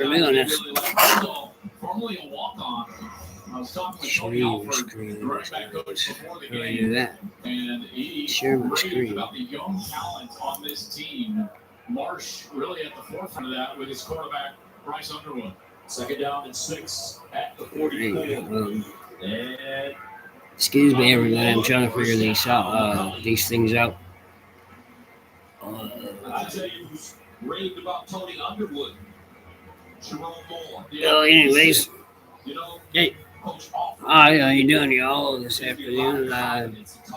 doing this. Formerly a walk-on. I was talking with Tony Share Alford, screen. the running back coach before the How do I game, do that? and he Share my raved screen. about the young talent on this team. Marsh really at the forefront of that with his quarterback, Bryce Underwood. Second down and 6 at the 44. And Excuse me, everybody. I'm trying to figure these things out. I tell you who's raved about Tony Underwood. Jerome Moore. Well, anyways, You know, hey, Coach Alford. hi, how you doing, y'all? This afternoon,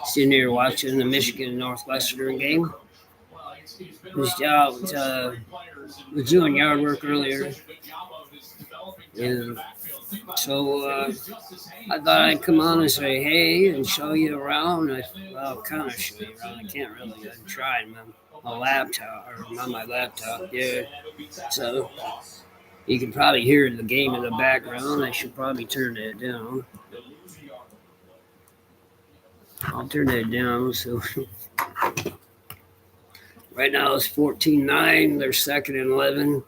sitting here watching the Michigan Northwestern game. Was doing yard work earlier, and so I thought I'd come on and say hey and show you around. Well, kind of show you around. I can't really. I'm trying my laptop, or not my laptop, yeah. So you can probably hear the game in the background. I should probably turn that down. I'll turn that down. So right now it's 14-9. They're second and 11.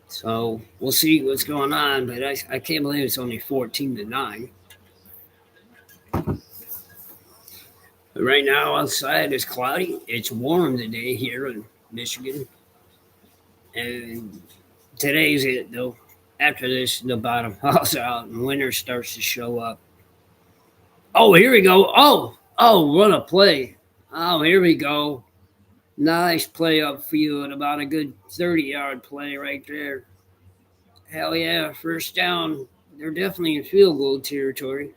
So we'll see what's going on, but I can't believe it's only 14-9. But right now outside it's cloudy. It's warm today here in Michigan. And today's it, though. After this, the bottom falls out and winter starts to show up. Oh, here we go. Oh, what a play. Oh, here we go. Nice play upfield, about a good 30-yard play right there. Hell yeah, first down. They're definitely in field goal territory.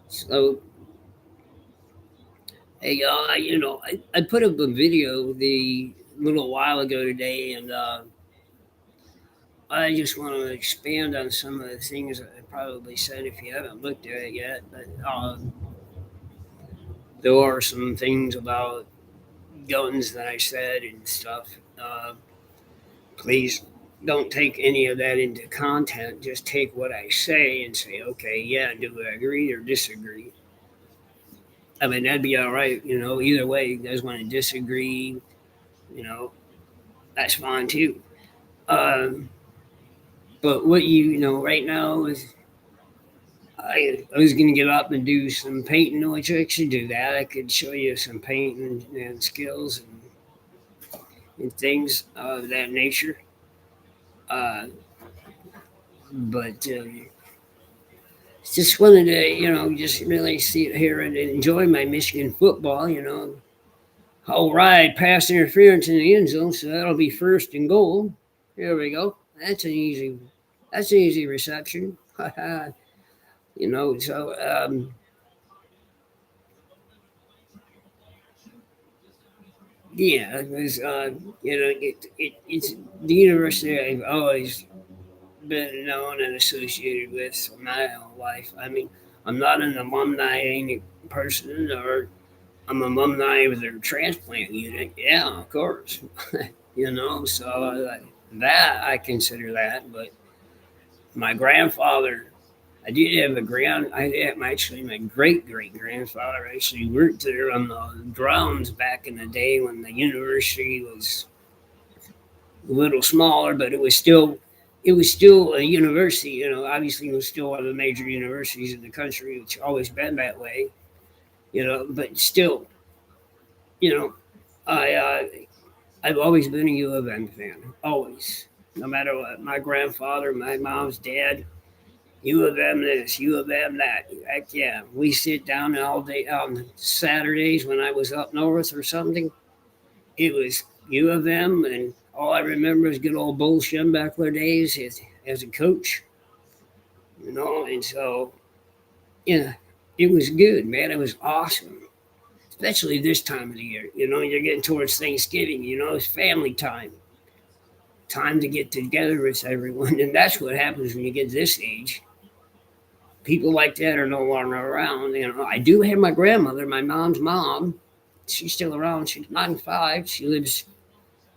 So, hey, I put up a video a little while ago today, and I just want to expand on some of the things I probably said if you haven't looked at it yet. But there are some things about guns that I said and stuff. Please don't take any of that into content. Just take what I say and say, okay, yeah, do I agree or disagree? I mean, that'd be all right. Either way, you guys want to disagree, that's fine too. But what right now is I was going to get up and do some painting, which I should do that. I could show you some painting and skills and things of that nature. But just wanted to, just really see it here and enjoy my Michigan football, All right, pass interference in the end zone, so that'll be first and goal. Here we go. That's an easy reception. So yeah, it was it's the university I've always been known and associated with my whole life. I mean, I'm not an alumni person, or I'm alumni of their transplant unit. Yeah, of course. So that I consider that. But my grandfather, my great-great-grandfather actually worked there on the grounds back in the day when the university was a little smaller, but it was still a university. Obviously it was still one of the major universities in the country. It's always been that way, but still, I've always been a U of M fan, always, no matter what. My grandfather, my mom's dad, U of M this, U of M that. Heck yeah. We sit down all day on Saturdays when I was up north or something. It was U of M, and all I remember is good old Bull Schembechler days as a coach. And so, yeah, it was good, man. It was awesome. Especially this time of the year. You're getting towards Thanksgiving, it's family time. Time to get together with everyone. And that's what happens when you get this age. People like that are no longer around. I do have my grandmother, my mom's mom. She's still around. She's 95. She lives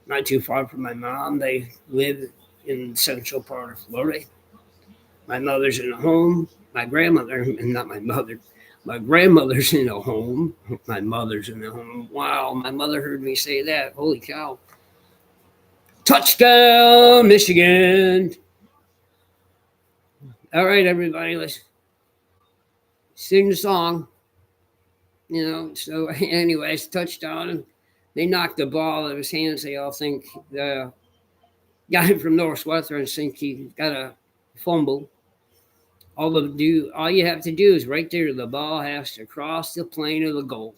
not too far from my mom. They live in the central part of Florida. My mother's in a home. My grandmother, not my mother, my grandmother's in a home. My mother's in a home. Wow, my mother heard me say that. Holy cow. Touchdown, Michigan. All right, everybody, let's sing the song. So anyways, touchdown. They knocked the ball out of his hands. They all think the guy from Northwestern think he got a fumble. All you have to do is right there. The ball has to cross the plane of the goal.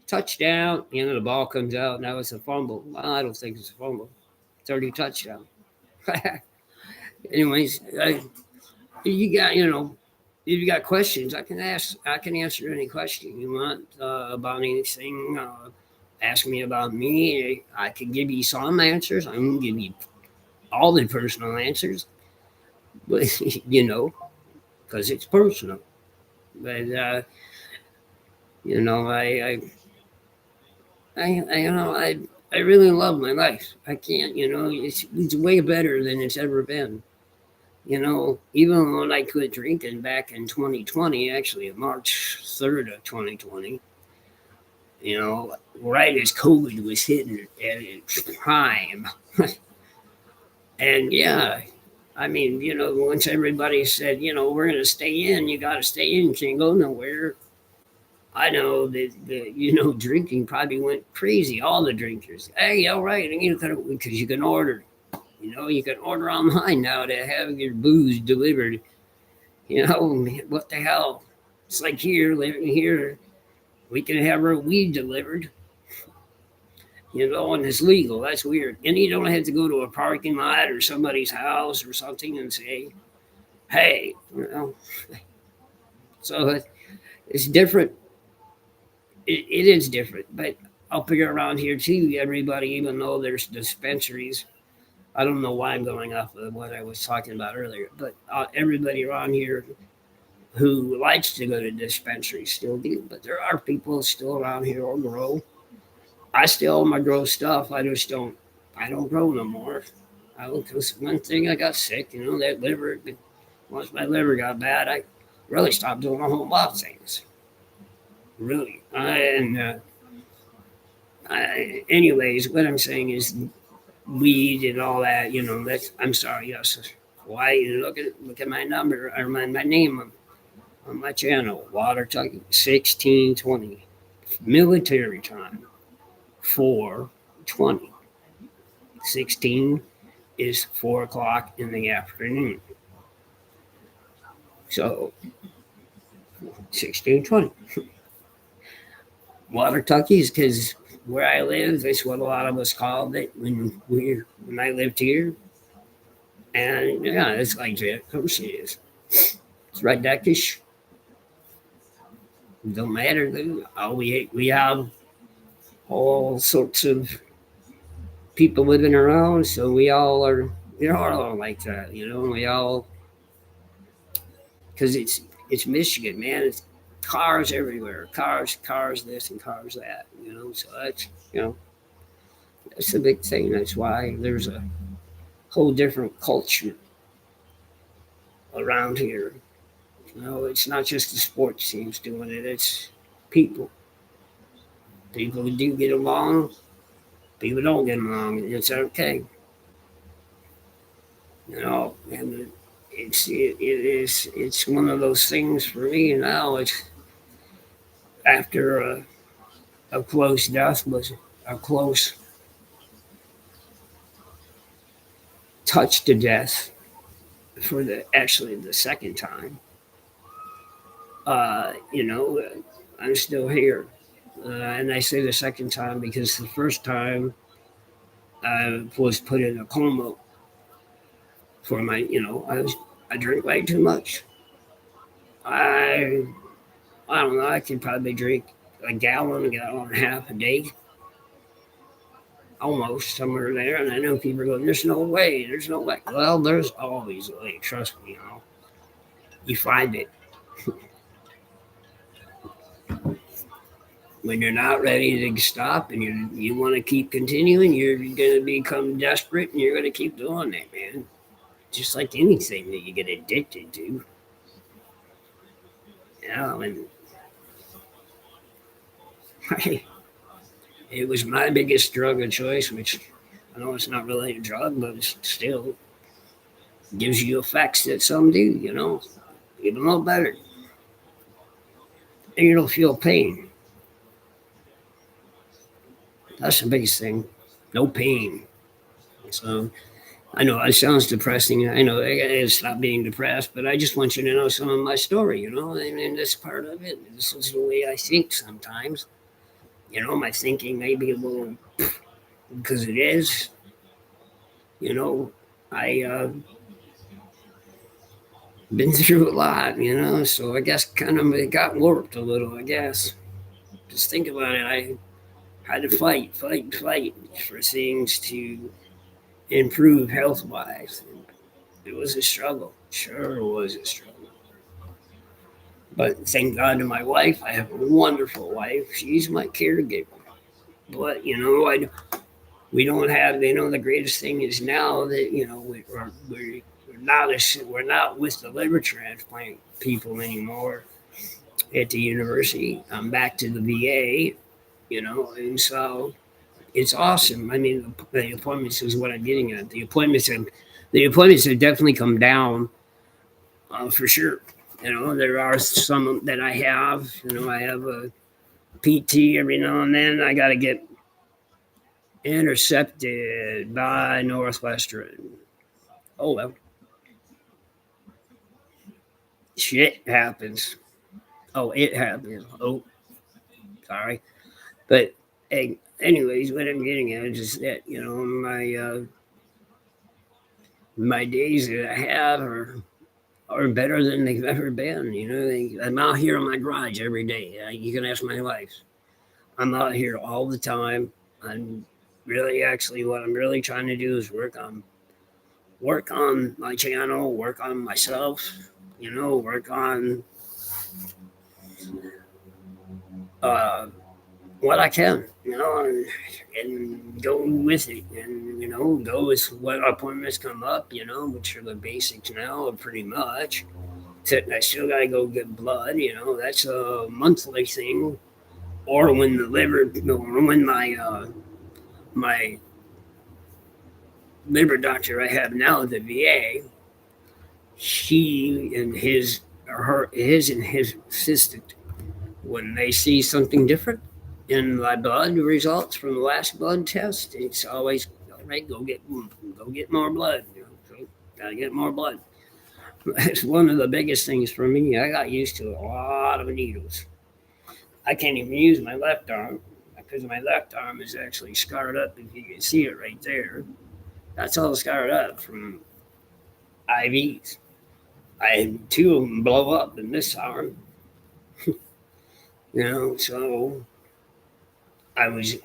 Touchdown. The ball comes out. Now it's a fumble. Well, I don't think it's a fumble. It's already a touchdown. Anyways, you got if you got questions, I can answer any question you want about anything. Ask me about me. I can give you some answers. I'm gonna give you all the personal answers, but because it's personal. But I really love my life. I can't. It's way better than it's ever been. Even when I quit drinking back in 2020, actually March 3rd of 2020, right as COVID was hitting at its prime. And yeah, I mean, once everybody said, we're going to stay in, you got to stay in, can't go nowhere. I know that drinking probably went crazy. All the drinkers, hey, all right, because you can order. You can order online now to have your booze delivered. What the hell? It's like living here, we can have our weed delivered. And it's legal. That's weird. And you don't have to go to a parking lot or somebody's house or something and say, hey, So it's different. It is different. But up here around here, too, everybody, even though there's dispensaries, I don't know why I'm going off of what I was talking about earlier, but everybody around here who likes to go to dispensaries still do. But there are people still around here who grow. I still own my grow stuff. I don't grow no more. Because one thing I got sick, that liver, once my liver got bad, I really stopped doing a whole lot of things. Really. Anyways, what I'm saying is weed and all that, I'm sorry, yes. Why you look at my number or my name on my channel, Water Tuck 1620. Military time. 4:20. 16 is 4 o'clock in the afternoon. So 16:20. Water Tuckies, because where I live, that's what a lot of us called it when I lived here. And yeah, it's like that. Of course it is. It's redneckish. It don't matter. We have all sorts of people living around, so we're all like that, we all, because it's Michigan, man. It's cars everywhere, cars this and cars that, so that's the big thing. That's why there's a whole different culture around here. It's not just the sports teams doing it, it's people who do get along, people don't get along, and it's okay. And it's one of those things for me now. It's after a close death was a close touch to death for the second time. I'm still here, and I say the second time because the first time I was put in a coma for my, I drink way too much. I don't know. I could probably drink a gallon and a half a day, almost somewhere there. And I know people are going, "There's no way. There's no way." Well, there's always a way. Trust me. You find it when you're not ready to stop and you want to keep continuing. You're going to become desperate and you're going to keep doing that, man. Just like anything that you get addicted to. And it was my biggest drug of choice, which I know it's not really a drug, but it still gives you effects that some do, even a little better. And you don't feel pain. That's the biggest thing. No pain. So I know it sounds depressing. I know I gotta stop being depressed, but I just want you to know some of my story, and that's part of it. This is the way I think sometimes. My thinking may be a little, because it is, I been through a lot, so I guess kind of it got warped a little, I guess. Just think about it. I had to fight for things to improve health wise. It was a struggle. Sure, it was a struggle. But thank God to my wife. I have a wonderful wife. She's my caregiver. But we don't have. The greatest thing is now that we're not with the liver transplant people anymore at the university. I'm back to the VA. And so it's awesome. I mean, the appointments is what I'm getting at. The appointments have definitely come down, for sure. There are some that I have. I have a PT every now and then. I got to get intercepted by Northwestern. Oh well, shit happens. Oh, it happens. Oh, sorry, but hey, anyways, what I'm getting at is that my days that I have are better than they've ever been. I'm out here in my garage every day. You can ask my wife. I'm out here all the time. I'm really actually what I'm really trying to do is work on my channel, work on myself, work on uh, what I can, and go with it, and go with what appointments come up, which are the basics now, pretty much. I still gotta go get blood, that's a monthly thing, or when the liver, when my liver doctor I have now at the VA, he and his and his assistant, when they see something different in my blood results from the last blood test, it's always all right. Go get more blood. Gotta get more blood. It's one of the biggest things for me. I got used to a lot of needles. I can't even use my left arm because my left arm is actually scarred up. If you can see it right there, that's all scarred up from IVs. I had two of them blow up in this arm, so I was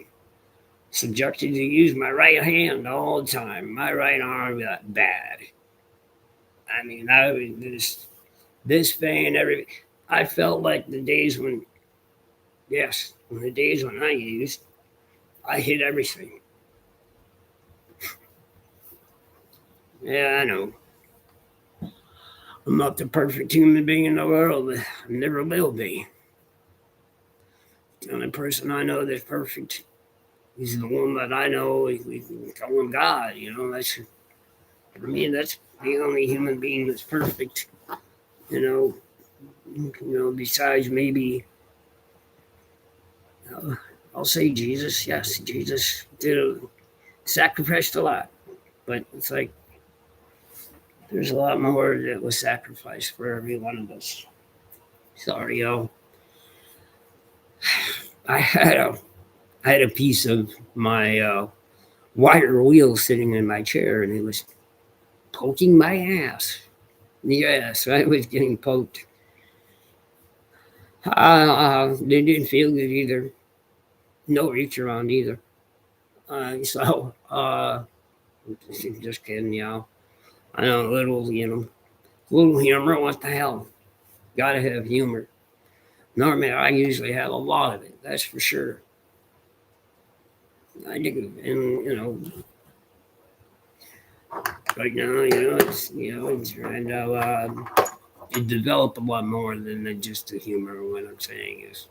subjected to use my right hand all the time. My right arm got bad. I mean, I was this pain, I felt like the days when I used, I hit everything. Yeah, I know. I'm not the perfect human being in the world. I never will be. The only person I know that's perfect is the one that I know. We can call him God. That's for me. That's the only human being that's perfect. Besides maybe, I'll say Jesus. Yes, Jesus sacrificed a lot, but it's like there's a lot more that was sacrificed for every one of us. Sorry, y'all. I had a piece of my wire wheel sitting in my chair, and it was poking my ass. Yes, I was getting poked. They didn't feel good either. No reach around either. Just kidding, y'all. I know little humor. What the hell? Gotta have humor. Normally, I usually have a lot of it. That's for sure. I do, and right now, it's trying to develop a lot more than just the humor. What I'm saying is,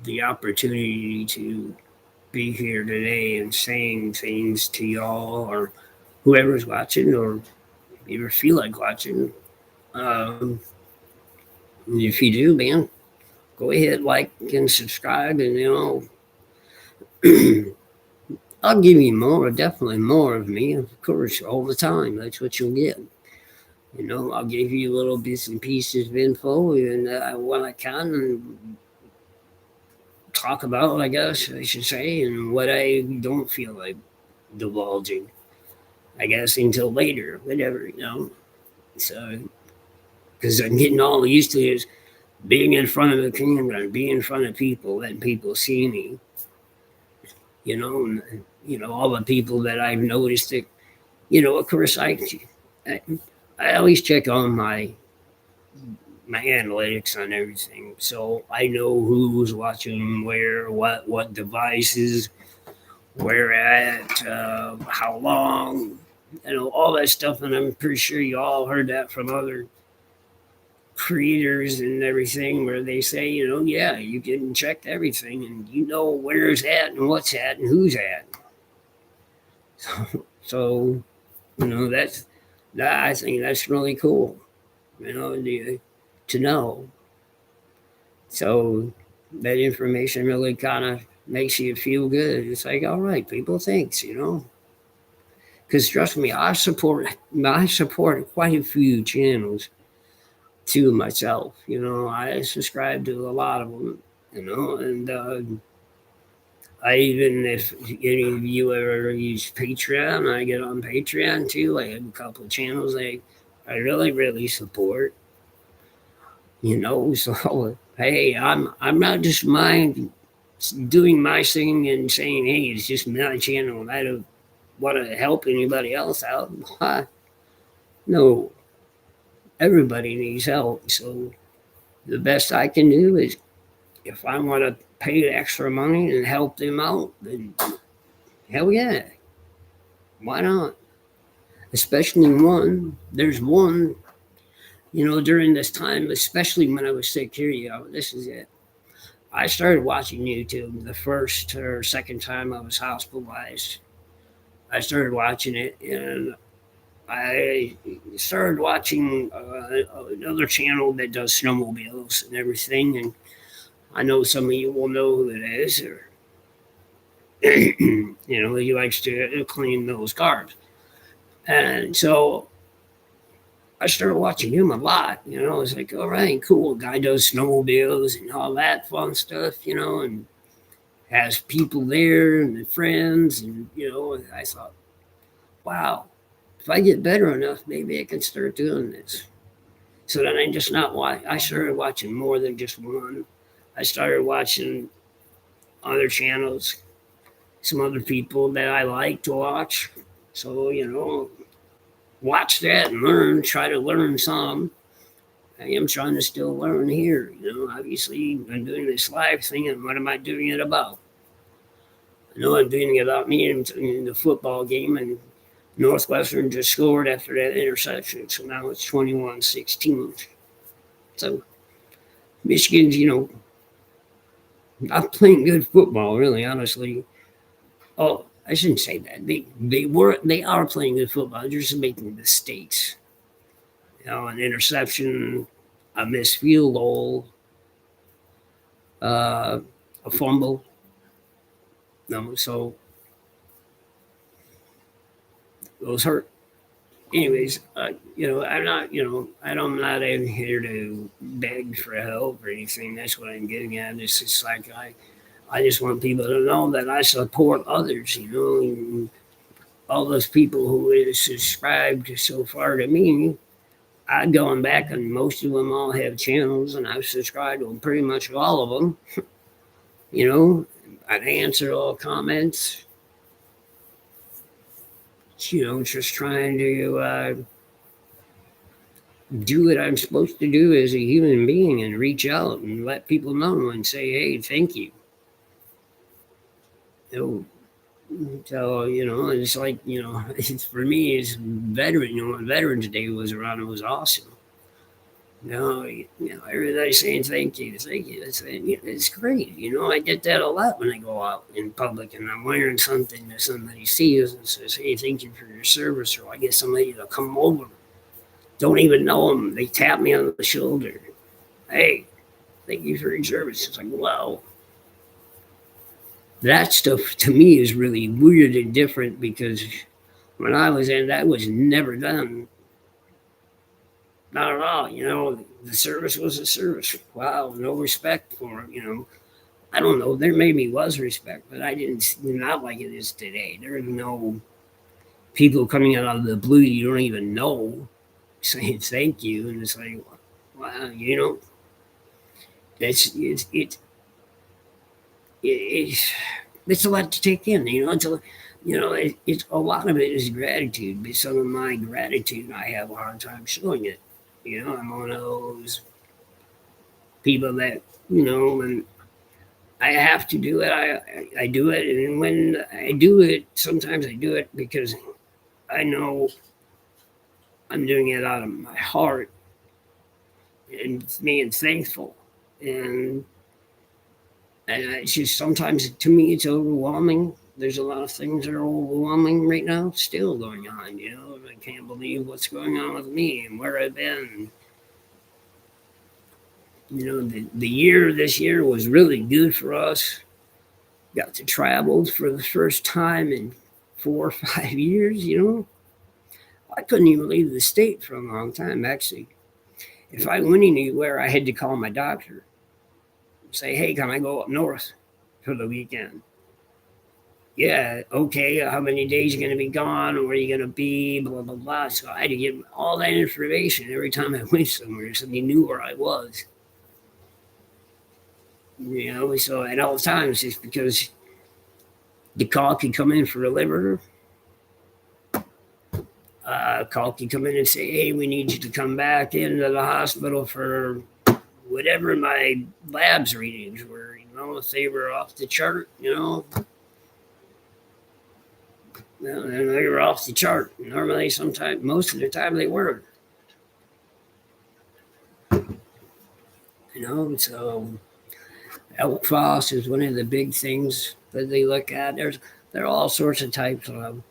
the opportunity to be here today and saying things to y'all or whoever's watching or you ever feel like watching. Um, if you do, man, go ahead, like and subscribe, and I'll give you more, definitely more of me, of course, all the time. That's what you'll get. I'll give you little bits and pieces of info and what I can talk about, I guess I should say, and what I don't feel like divulging, I guess, until later, whatever. So, because I'm getting all used to is being in front of the camera, being in front of people, letting people see me, and, all the people that I've noticed that, of course, I always check on my analytics on everything, so I know who's watching where, what devices, where at, how long, all that stuff. And I'm pretty sure you all heard that from other creators and everything, where they say, yeah, you can check everything and where it's at and what's at and who's at. So that's that. I think that's really cool, to know. So that information really kind of makes you feel good. It's like, all right, people, thanks, because trust me, I support quite a few channels to myself. I subscribe to a lot of them. And I even, if any of you ever use Patreon, I get on Patreon too. I have a couple of channels I really really support. So hey, I'm not just doing my thing and saying, hey, it's just my channel and I don't want to help anybody else out. No, everybody needs help. So the best I can do is, if I want to pay extra money and help them out, then hell yeah, why not? Especially there's one, during this time, especially when I was sick. Here you go. This is it. I started watching YouTube the first or second time I was hospitalized. I started watching it, and I started watching another channel that does snowmobiles and everything. And I know some of you will know who it is, or he likes to clean those cars. And so I started watching him a lot. I was like, all right, cool. Guy does snowmobiles and all that fun stuff, and has people there and friends. And, I thought, wow, if I get better enough, maybe I can start doing this. So then I started watching more than just one. I started watching other channels, some other people that I like to watch. So, watch that and learn, try to learn some. I am trying to still learn here. Obviously, I'm doing this live thing, and what am I doing it about? I know I'm doing it about me in the football game, and Northwestern just scored after that interception, so now it's 21-16. So Michigan's, not playing good football, really, honestly. Oh, I shouldn't say that. They are playing good football. They're just making mistakes. An interception, a missed field goal, a fumble. No, so those hurt. Anyways, I'm not in here to beg for help or anything. That's what I'm getting at. It's just like I just want people to know that I support others. And all those people who have subscribed so far to me. I've gone back, and most of them all have channels, and I've subscribed to pretty much all of them. I've answered all comments. Just trying to do what I'm supposed to do as a human being and reach out and let people know and say, hey, thank you. So, it's like, it's for me, it's Veterans Day was around. It was awesome. Everybody's saying thank you, thank you. It's great. I get that a lot when I go out in public and I'm wearing something that somebody sees and says, "Hey, thank you for your service," or I get somebody to come over, don't even know them. They tap me on the shoulder. "Hey, thank you for your service." It's like, wow. That stuff to me is really weird and different because when I was in, that was never done. Not at all. The service was a service. Wow, no respect for it. I don't know. There maybe was respect, but I didn't. Not like it is today. There are no people coming out of the blue you don't even know saying thank you, and it's like, wow, it's it's a lot to take in. It's a lot of it is gratitude. But some of my gratitude, I have a hard time showing it. I'm one of those people that when I have to do it, I do it, and when I do it, sometimes I do it because I know I'm doing it out of my heart and being thankful, and it's just sometimes to me it's overwhelming. There's a lot of things that are overwhelming right now, still going on. I can't believe what's going on with me and where I've been. This year was really good for us. Got to travel for the first time in 4 or 5 years. I couldn't even leave the state for a long time, actually. If I went anywhere, I had to call my doctor, say, "Hey, can I go up north for the weekend?" "Yeah, okay. How many days you going to be gone? Where are you going to be? Blah, blah, blah." So I had to give all that information every time I went somewhere so he knew where I was. So at all times, it's because the call could come in for a liver. Call could come in and say, "Hey, we need you to come back into the hospital for whatever my labs readings were." If they were off the chart, and they were off the chart. Normally, sometimes, most of the time, they were. So elk phos is one of the big things that they look at. There are all sorts of types of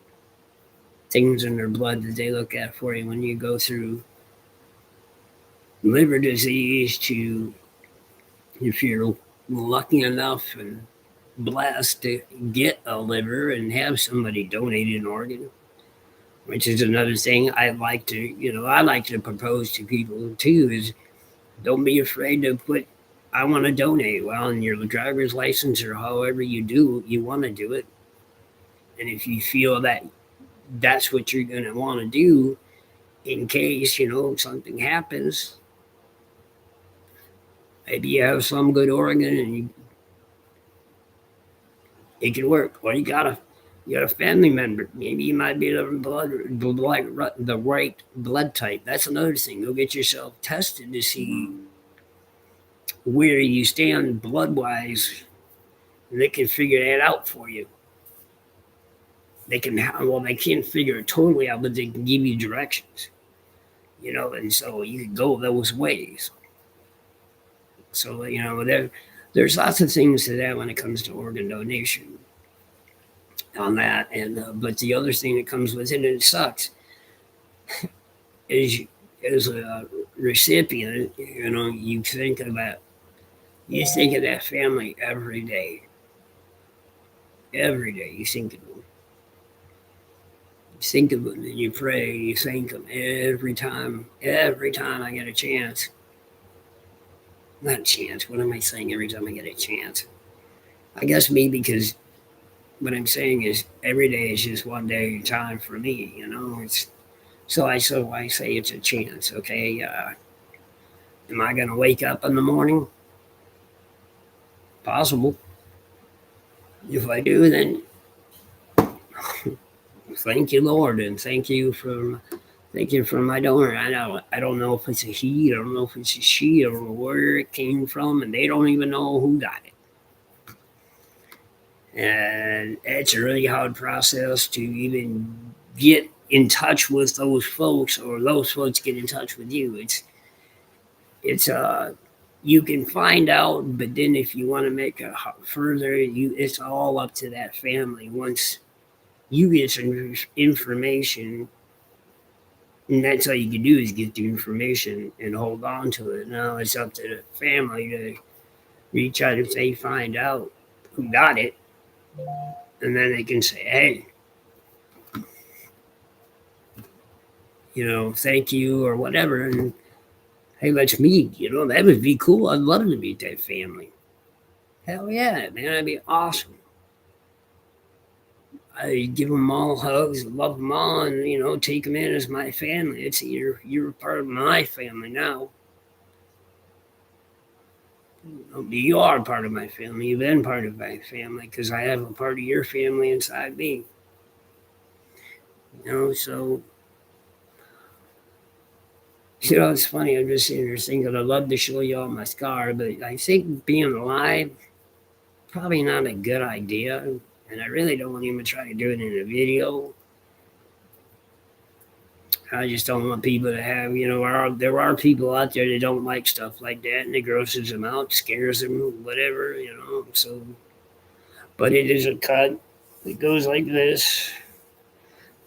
things in their blood that they look at for you when you go through liver disease to, if you're lucky enough and blessed to get a liver and have somebody donate an organ, which is another thing I like to propose to people too, is don't be afraid to put, "I want to donate." Well, in your driver's license or however you want to do it. And if you feel that that's what you're going to want to do in case, something happens, maybe you have some good organ and it can work. Or you got a family member. Maybe you might be the right blood type. That's another thing. Go get yourself tested to see where you stand blood wise. They can figure that out for you. They can't figure it totally out, but they can give you directions. And so you can go those ways. So there's lots of things to that when it comes to organ donation. On that, and but the other thing that comes with it, and it sucks, is as a recipient, you think of that family every day. Every day you think of them. You think of them and you pray. You thank them every time. Every time I get a chance. Not a chance. What am I saying? Every time I get a chance. I guess maybe because what I'm saying is every day is just one day at a time for me. So I say it's a chance. Okay. Am I going to wake up in the morning? Possible. If I do, then thank you, Lord, and thank you for my donor. I don't know if it's a he. I don't know if it's a she. I don't know where it came from, and they don't even know who got it. And it's a really hard process to even get in touch with those folks, or those folks get in touch with you. it's you can find out, but then if you want to make it further, it's all up to that family. Once you get some information, and that's all you can do is get the information and hold on to it. Now it's up to the family to reach out if they find out who got it, and then they can say, "Hey, thank you," or whatever, and hey, let's meet. That would be cool. I'd love to meet that family. Hell yeah, man, that'd be awesome. I give them all hugs, love them all, and take them in as my family. It's you're part of my family now. You are part of my family. You've been part of my family because I have a part of your family inside me. So it's funny. I'm just sitting here thinking I'd love to show you all my scar, but I think being alive probably not a good idea, and I really don't want to even try to do it in a video. I just don't want people to have, there are people out there that don't like stuff like that, and it grosses them out, scares them, whatever, So, but it is a cut. It goes like this.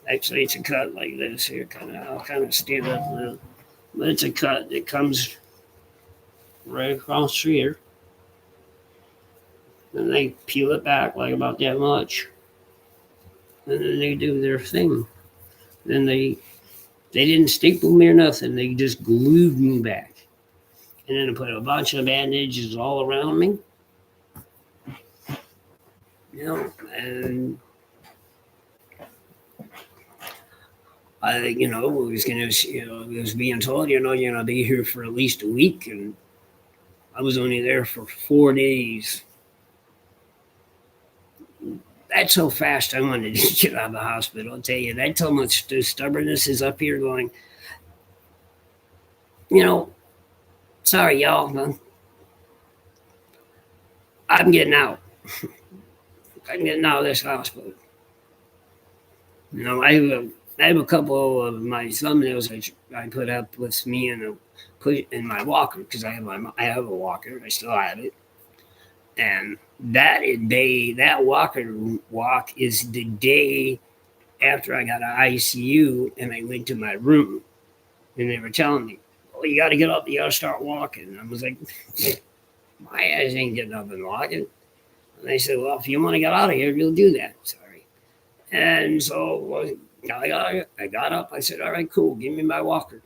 Actually, it's a cut like this here. I'll kind of stand up a little, but it's a cut. It comes right across here, and they peel it back like about that much, and then they do their thing. Then they didn't staple me or nothing. They just glued me back. And then I put a bunch of bandages all around me. And I, was being told, you're going to be here for at least a week. And I was only there for 4 days. That's how fast I wanted to get out of the hospital. I'll tell you, that's how much the stubbornness is up here going, sorry, y'all, man. I'm getting out. I'm getting out of this hospital. I have a couple of my thumbnails I put up with me and put in my walker because I have a walker. I still have it. And that walk is the day after I got out of ICU and I went to my room, and they were telling me, "Oh, you got to get up. You got to start walking." And I was like, "My ass ain't getting up and walking." And they said, "Well, if you want to get out of here, you'll do that." Sorry. And so I got up. I said, "All right, cool. Give me my walker."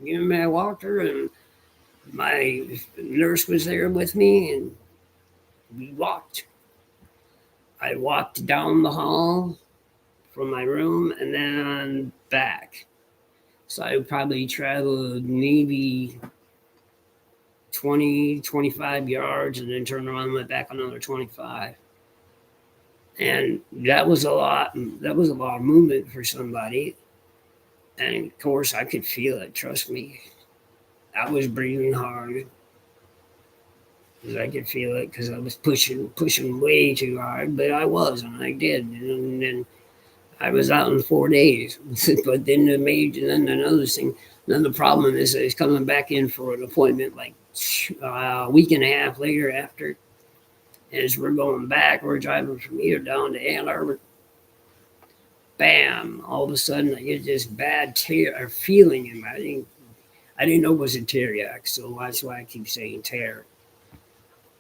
Give me my walker, and my nurse was there with me, and we walked. I walked down the hall from my room and then back. So I probably traveled maybe 20, 25 yards and then turned around and went back another 25. And that was a lot. That was a lot of movement for somebody. And of course, I could feel it. Trust me. I was breathing hard. Because I could feel it because I was pushing way too hard. But I was, and I did. And then I was out in 4 days. But then another thing, then the problem is coming back in for an appointment like a week and a half later after. As we're going back, we're driving from here down to Ann Arbor. Bam! All of a sudden, I get this bad tear feeling in my. I didn't know it was a tear, so that's why I keep saying tear.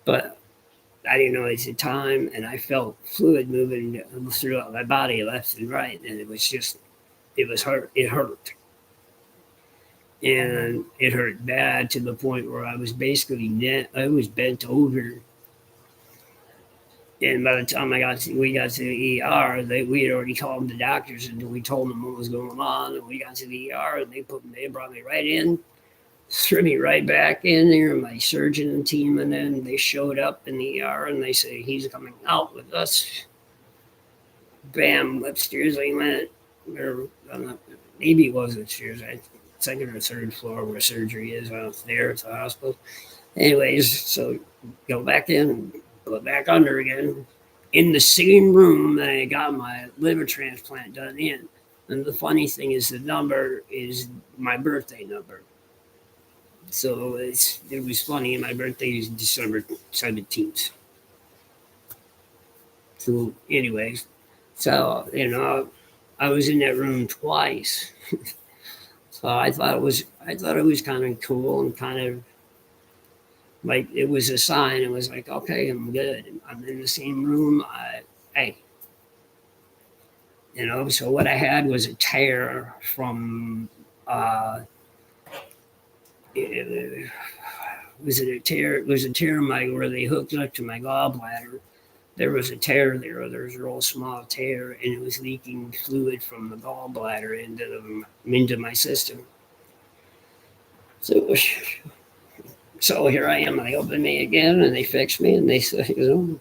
But I didn't know at the time, and I felt fluid moving throughout my body, left and right, and it was hurt. It hurt, and it hurt bad to the point where I was basically I was bent over. And by the time we got to the ER, we had already called the doctors and we told them what was going on. And we got to the ER and they brought me right in, threw me right back in there, my surgeon team, and then they showed up in the ER and they said, "He's coming out with us." Bam, upstairs I went. Maybe it was upstairs, second or third floor where surgery is out there at the hospital. Anyways, so go back in. Go back under again in the same room that I got my liver transplant done in. And the funny thing is the number is my birthday number. So it was funny. My birthday is December 17th. So, anyways, so I was in that room twice. So I thought it was kind of cool and kind of like it was a sign. It was like, okay, I'm good. I'm in the same room. Hey, So what I had was a tear from. It, was it a tear? It was a tear in my where they hooked up to my gallbladder. There was a tear there. There was a real small tear, and it was leaking fluid from the gallbladder into my system. So, so here I am. They opened me again, and they fixed me, and they said, and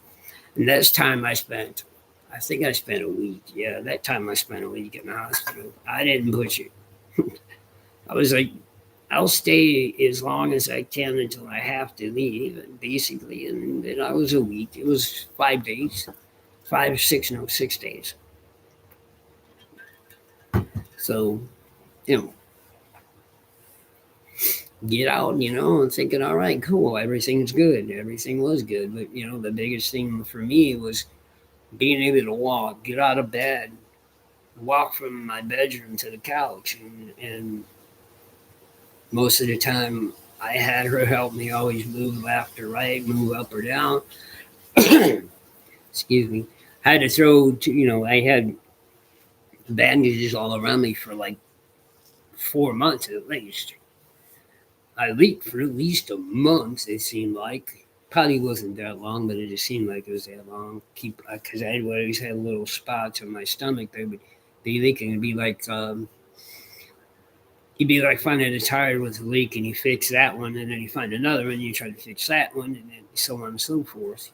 that's time I spent. I think I spent a week. Yeah, that time I spent a week in the hospital. I didn't push it. I was like, I'll stay as long as I can until I have to leave, basically. And then I was a week. It was 5 days, 6 days. So, you know, get out, and thinking, all right, cool, everything's good. Everything was good. But, the biggest thing for me was being able to walk, get out of bed, walk from my bedroom to the couch. And most of the time, I had her help me always move left or right, move up or down. Excuse me. I had to I had bandages all around me for like 4 months at least. I leaked for at least a month, it seemed like. Probably wasn't that long, but it just seemed like it was that long. Because I always had little spots on my stomach that would be leaking. You'd be like finding a tire with a leak, and you fix that one, and then you find another one, and you try to fix that one, and then so on and so forth.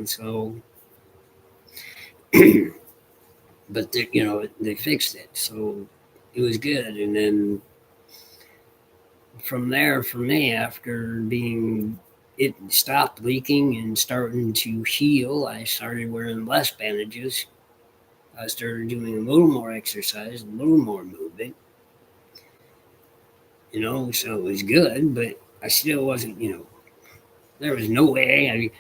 So but they fixed it, so it was good. And then from there, for me, after being it stopped leaking and starting to heal, I started wearing less bandages. I started doing a little more exercise, a little more movement. So it was good, but I still wasn't. There was no way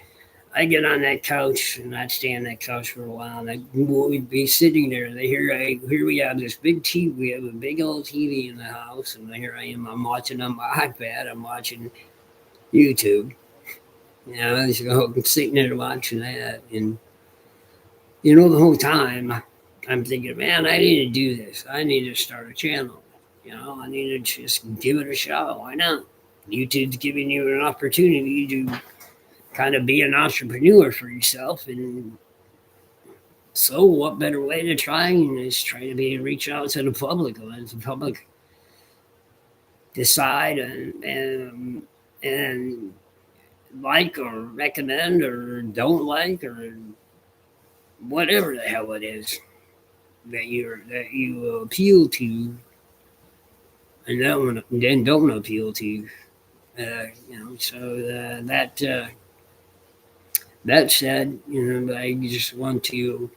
I get on that couch and I'd stay on that couch for a while, and we'd be sitting there. Here we have this big TV. We have a big old TV in the house, and here I am. I'm watching on my iPad. I'm watching YouTube. So I'm sitting there watching that, and the whole time I'm thinking, man, I need to do this. I need to start a channel. I need to just give it a shot. Why not? YouTube's giving you an opportunity to kind of be an entrepreneur for yourself. And so what better way to try is try to reach out to the public, let the public decide and like or recommend or don't like or whatever the hell it is that you appeal to, and then don't appeal to. So that said, I just want to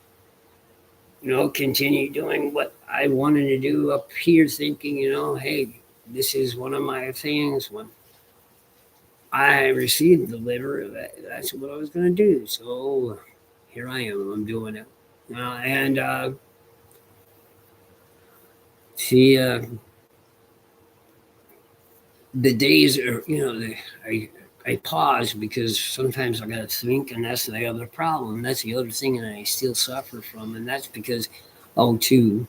continue doing what I wanted to do up here, thinking, hey, this is one of my things. When I received the liver, that's what I was going to do. So here I am. I'm doing it. And see, the days are, I pause because sometimes I got to think, and that's the other problem. That's the other thing that I still suffer from, and that's because, too,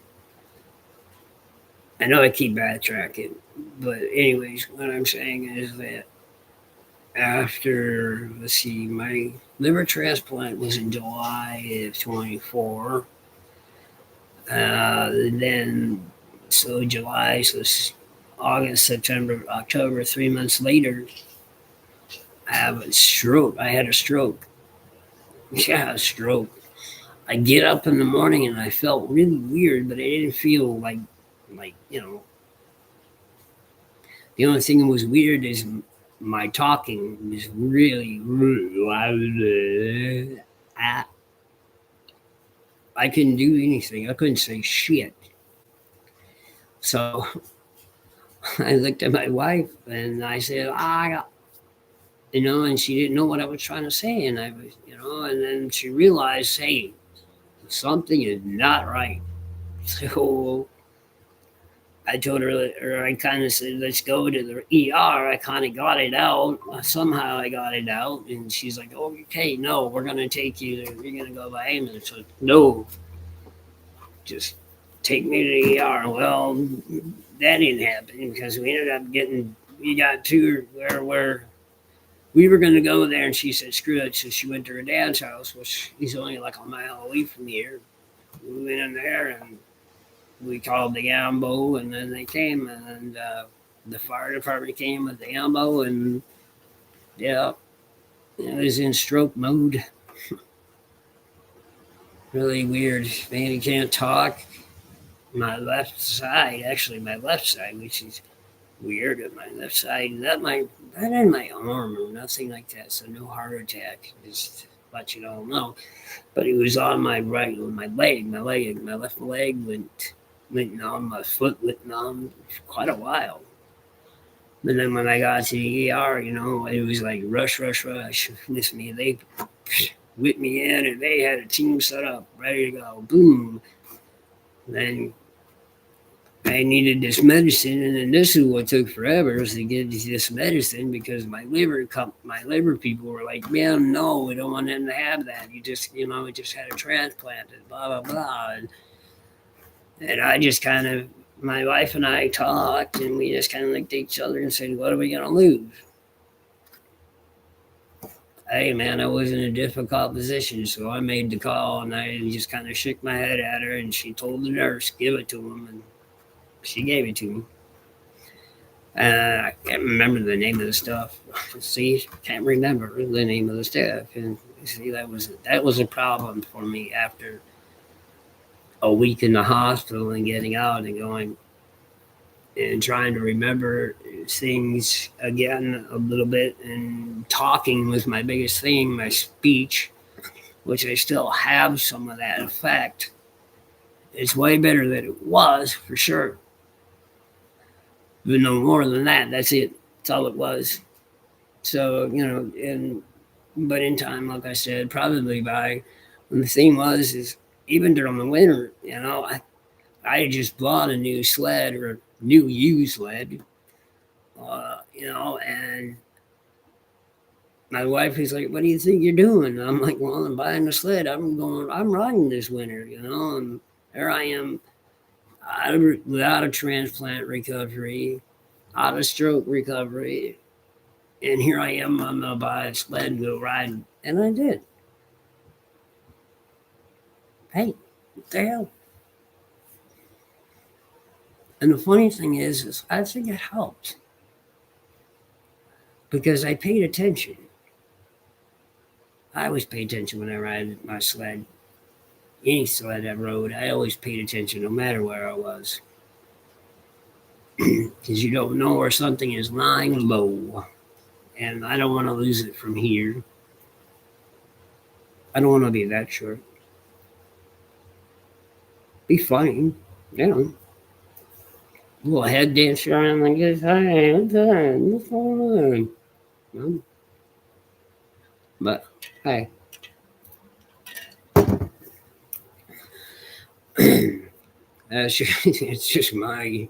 I know I keep backtracking, but anyways, what I'm saying is that after, let's see, my liver transplant was in July of 24. Then, so July, so August, September, October, 3 months later, I have a stroke. I had a stroke. Yeah, a stroke. I get up in the morning and I felt really weird, but I didn't feel like the only thing that was weird is my talking was really. I couldn't do anything. I couldn't say shit. So I looked at my wife and I said, and she didn't know what I was trying to say. And I was, and then she realized, hey, something is not right. So I told her, or I kind of said, let's go to the ER. I kind of got it out. Somehow I got it out. And she's like, oh, okay, no, we're going to take you there. You're going to go by ambulance. So, no, just take me to the ER. Well, that didn't happen because we got to where we were going to go there. And she said, screw it. So she went to her dad's house, which he's only like a mile away from here. We went in there and we called the ambo, and then they came, and the fire department came with the ambo, and yeah, it was in stroke mode. Really weird. Man, he can't talk. My left side, which is weird. At my left side, not in my arm or nothing like that. So no heart attack. Just let you all know. But it was on my right, my left leg went numb. My foot went numb for quite a while. But then when I got to the ER, it was like rush with me. They whipped me in and they had a team set up, ready to go. Boom. Then I needed this medicine, and then this is what took forever was to get this medicine because my liver people were like, man, no, we don't want them to have that. We just had a transplant and blah, blah, blah. And I just kind of, my wife and I talked, and we just kind of looked at each other and said, what are we going to lose? Hey, man, I was in a difficult position, so I made the call, and I just kind of shook my head at her, and she told the nurse, give it to him, and she gave it to me. I can't remember the name of the stuff. See, can't remember the name of the stuff, and see, that was a problem for me after a week in the hospital and getting out and going and trying to remember things again a little bit, and talking was my biggest thing, my speech, which I still have some of that effect. It's way better than it was, for sure. But no more than that. That's it. That's all it was. So, but in time, like I said, probably when the thing is even during the winter, I just bought a new sled or new used sled, and my wife is like, what do you think you're doing? I'm like, well, I'm buying a sled. I'm riding this winter, and there I am without a transplant recovery, out of stroke recovery. And here I am, I'm going to buy a sled and go riding. And I did. Hey, what the hell? And the funny thing is I think it helped because I paid attention. I always pay attention when I ride my sled. Any sled I rode, I always paid attention no matter where I was. Because you don't know where something is lying low. And I don't want to lose it from here. I don't want to be that short. Be fine. A little head dance around like this. Hey, what's going on? But hey. It's just my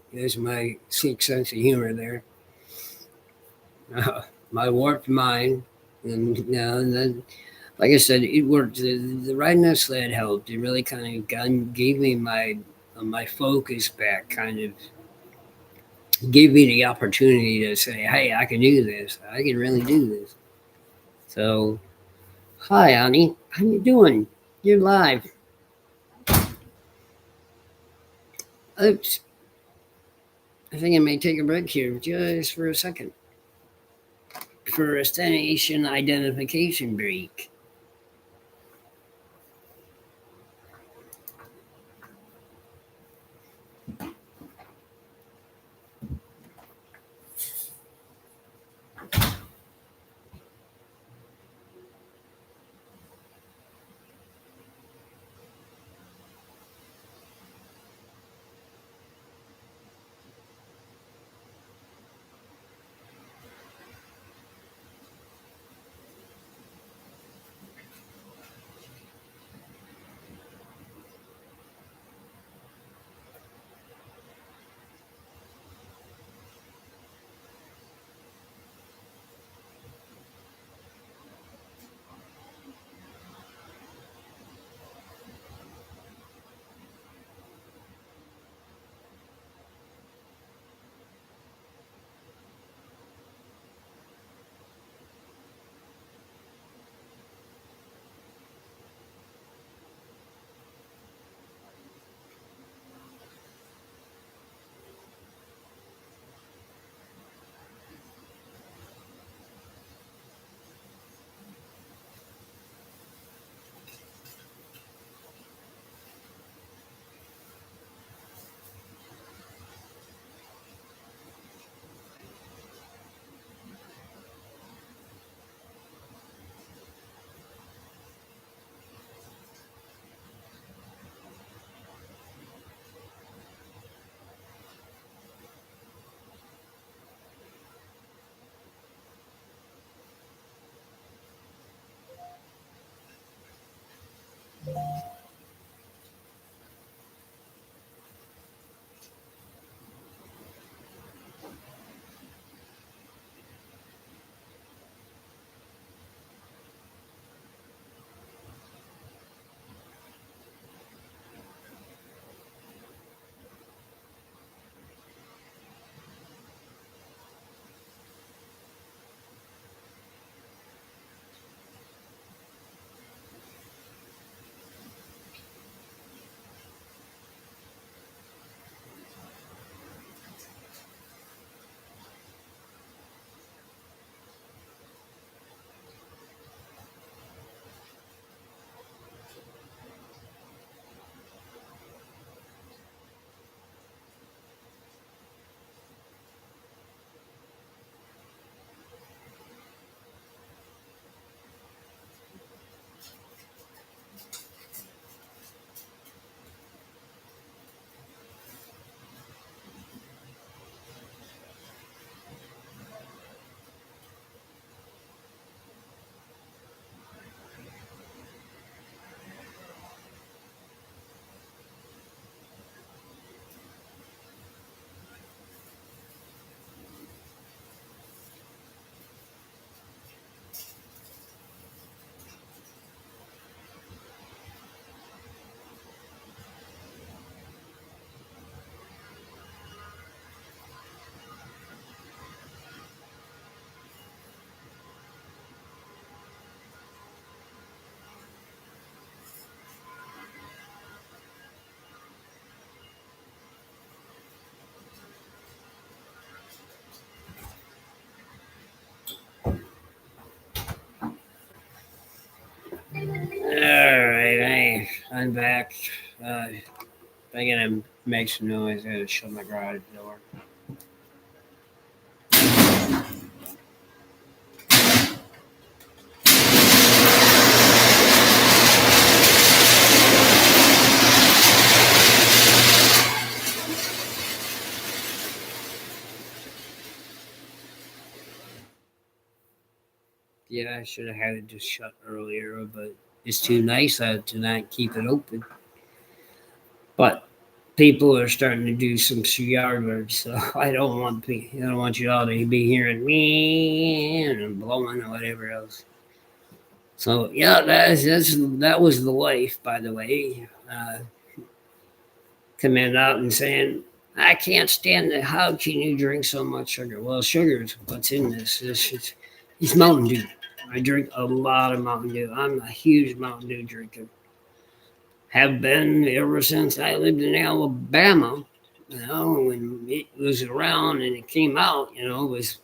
sick sense of humor there. My warped mind, and then, like I said, it worked. The riding that sled helped. It really kind of gave me my focus back. Kind of gave me the opportunity to say, "Hey, I can do this. I can really do this." So, hi, Annie. How you doing? You're live. Oops. I think I may take a break here just for a second. For a station identification break. I'm back. I gotta make some noise. I gotta shut my garage door. Yeah, I should have had it just shut earlier, but it's too nice out to not keep it open. But people are starting to do some yard work, so I don't want you all to be hearing me and blowing or whatever else. So yeah, that was the life, by the way. Coming out and saying, "I can't stand it. How can you drink so much sugar?" Well, sugar is what's in this. It's Mountain Dew. I drink a lot of Mountain Dew. I'm a huge Mountain Dew drinker. Have been ever since I lived in Alabama. When it was around and it came out, it was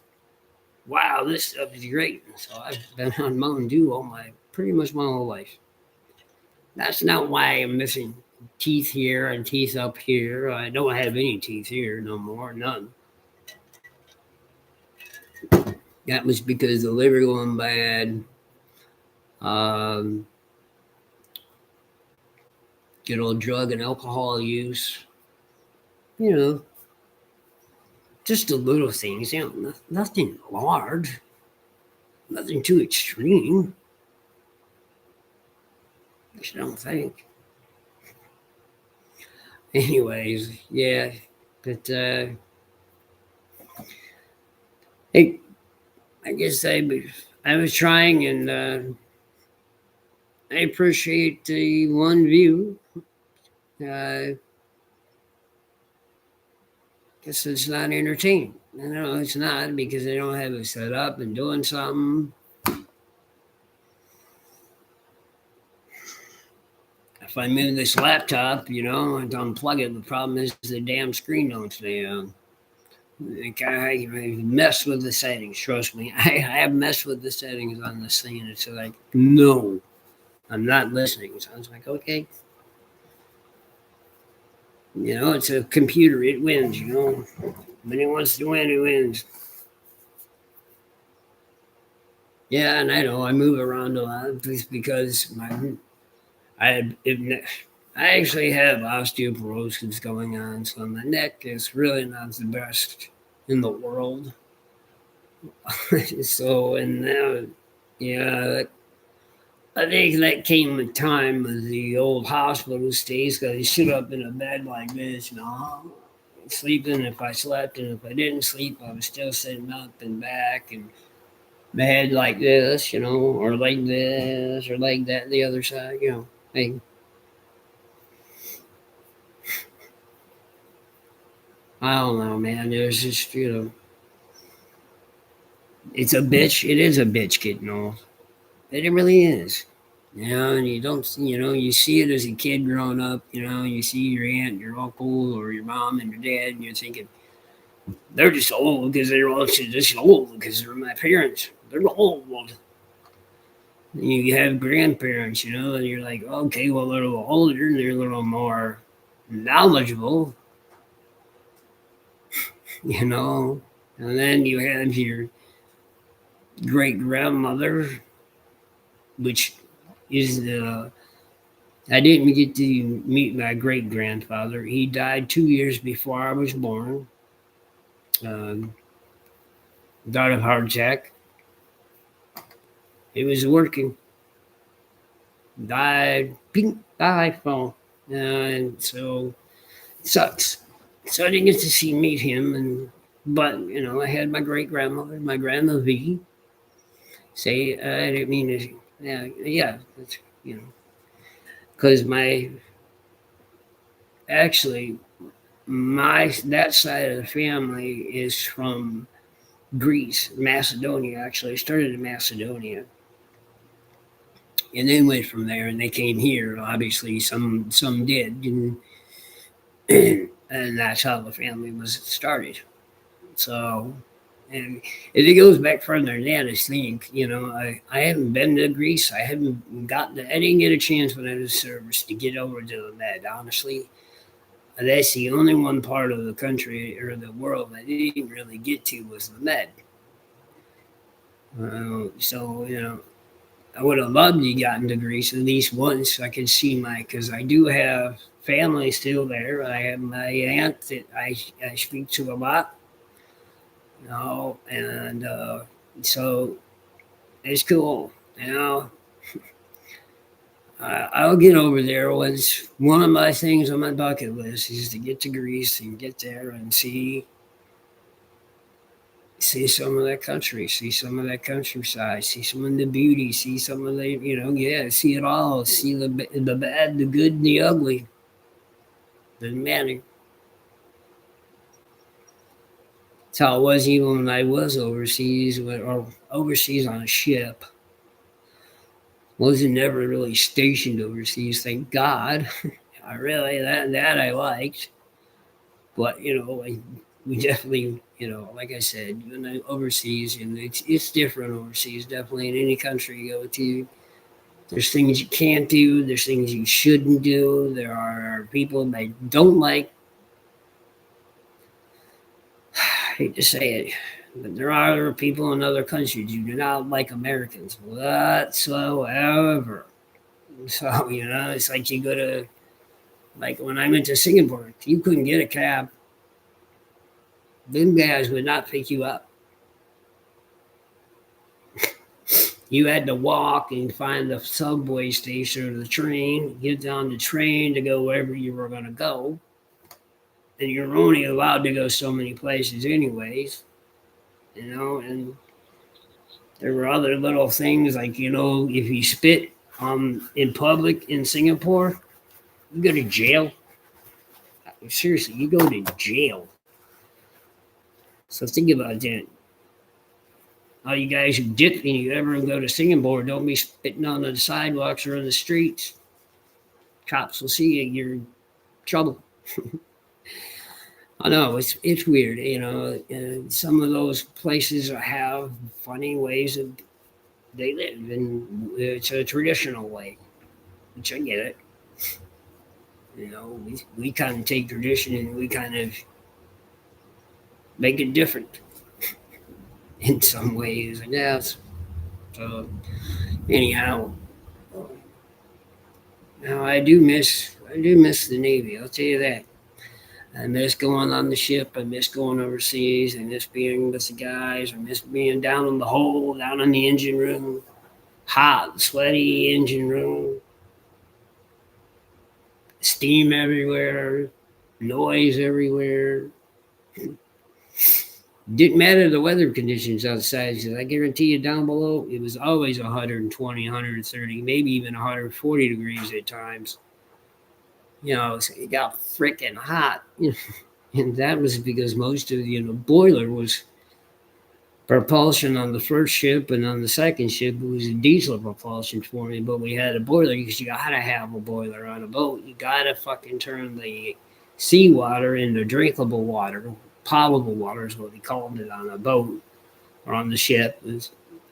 wow, this stuff is great. So I've been on Mountain Dew pretty much my whole life. That's not why I'm missing teeth here and teeth up here. I don't have any teeth here no more, none. That was because the liver going bad. Um, Good old drug and alcohol use. You know, just the little things. Nothing large, nothing too extreme. I don't think. Anyways, yeah, but hey, I guess I was trying, and I appreciate the one view. Uh, guess it's not entertaining. I know it's not because they don't have it set up and doing something. If I move this laptop, and unplug it, the problem is the damn screen don't stay on. I mess with the settings. Trust me, I have messed with the settings on this thing, and it's like, no, I'm not listening. So I was like, okay. It's a computer. It wins, When it wants to win, it wins. Yeah, and I know I move around a lot just because I actually have osteoporosis going on, so my neck is really not the best in the world. So, and now, yeah, I think that came with time with the old hospital stays because I sit up in a bed like this, sleeping if I slept, and if I didn't sleep, I was still sitting up and back and my head like this, or like this, or like that, the other side, Hey, I don't know, man. There's just, it's a bitch. It is a bitch getting old. It really is. And you don't, you see it as a kid growing up, you see your aunt, your uncle, or your mom and your dad, and you're thinking, they're just old because they're all just old because they're my parents. They're old. And you have grandparents, and you're like, okay, well, they're a little older and they're a little more knowledgeable, And then you have your great grandmother, which is I didn't get to meet my great grandfather. He died 2 years before I was born. Um, Died of heart attack. He was working. Died. Pink. Died. Fall. And so it sucks. So I didn't get to meet him, but I had my great grandmother, my grandma V. Say I didn't mean to. Yeah. That's, because actually that side of the family is from Greece, Macedonia. Actually, I started in Macedonia, and then went from there, and they came here. Obviously, some did, and that's how the family was started. So, And it goes back further than that, I think. I haven't been to Greece. I didn't get a chance when I was in service to get over to the Med, honestly. That's the only one part of the country or the world I didn't really get to was the Med. So, I would have loved to gotten to Greece at least once. I could see because I do have family still there. I have my aunt that I speak to a lot, and so it's cool. I'll get over there once. One of my things on my bucket list is to get to Greece and get there and see some of that country, see some of that countryside, see some of the beauty, see some of see it all, see the bad, the good, and the ugly. Doesn't matter. That's how it was even when I was overseas, or overseas on a ship. Wasn't never really stationed overseas, thank God. I really that I liked, but we definitely, like I said, when I overseas, and it's different overseas. Definitely in any country you go to, there's things you can't do. There's things you shouldn't do. There are people that don't like. I hate to say it, but there are other people in other countries who do not like Americans whatsoever. So it's like you go to, like when I went to Singapore, you couldn't get a cab. Them guys would not pick you up. You had to walk and find the subway station or the train, get on the train to go wherever you were going to go. And you're only allowed to go so many places anyways, and there were other little things like, if you spit in public in Singapore, you go to jail. Seriously, you go to jail. So think about that. All you guys who dip and you ever go to Singapore, don't be spitting on the sidewalks or in the streets. Cops will see you, you're in trouble. I know it's weird, some of those places have funny ways of they live, and it's a traditional way, which I get it. We kind of take tradition and we kind of make it different in some ways, I guess. So anyhow, now I do miss the Navy. I'll tell you that. I miss going on the ship. I miss going overseas. I miss being with the guys. I miss being down in the hole, down in the engine room, hot, sweaty engine room, steam everywhere, noise everywhere. Didn't matter the weather conditions outside, because I guarantee you down below, it was always 120, 130, maybe even 140 degrees at times. So it got freaking hot. And that was because most of the boiler was propulsion on the first ship, and on the second ship it was a diesel propulsion for me. But we had a boiler because you gotta have a boiler on a boat. You gotta fucking turn the seawater into drinkable water. Potable water is what we called it on a boat or on the ship.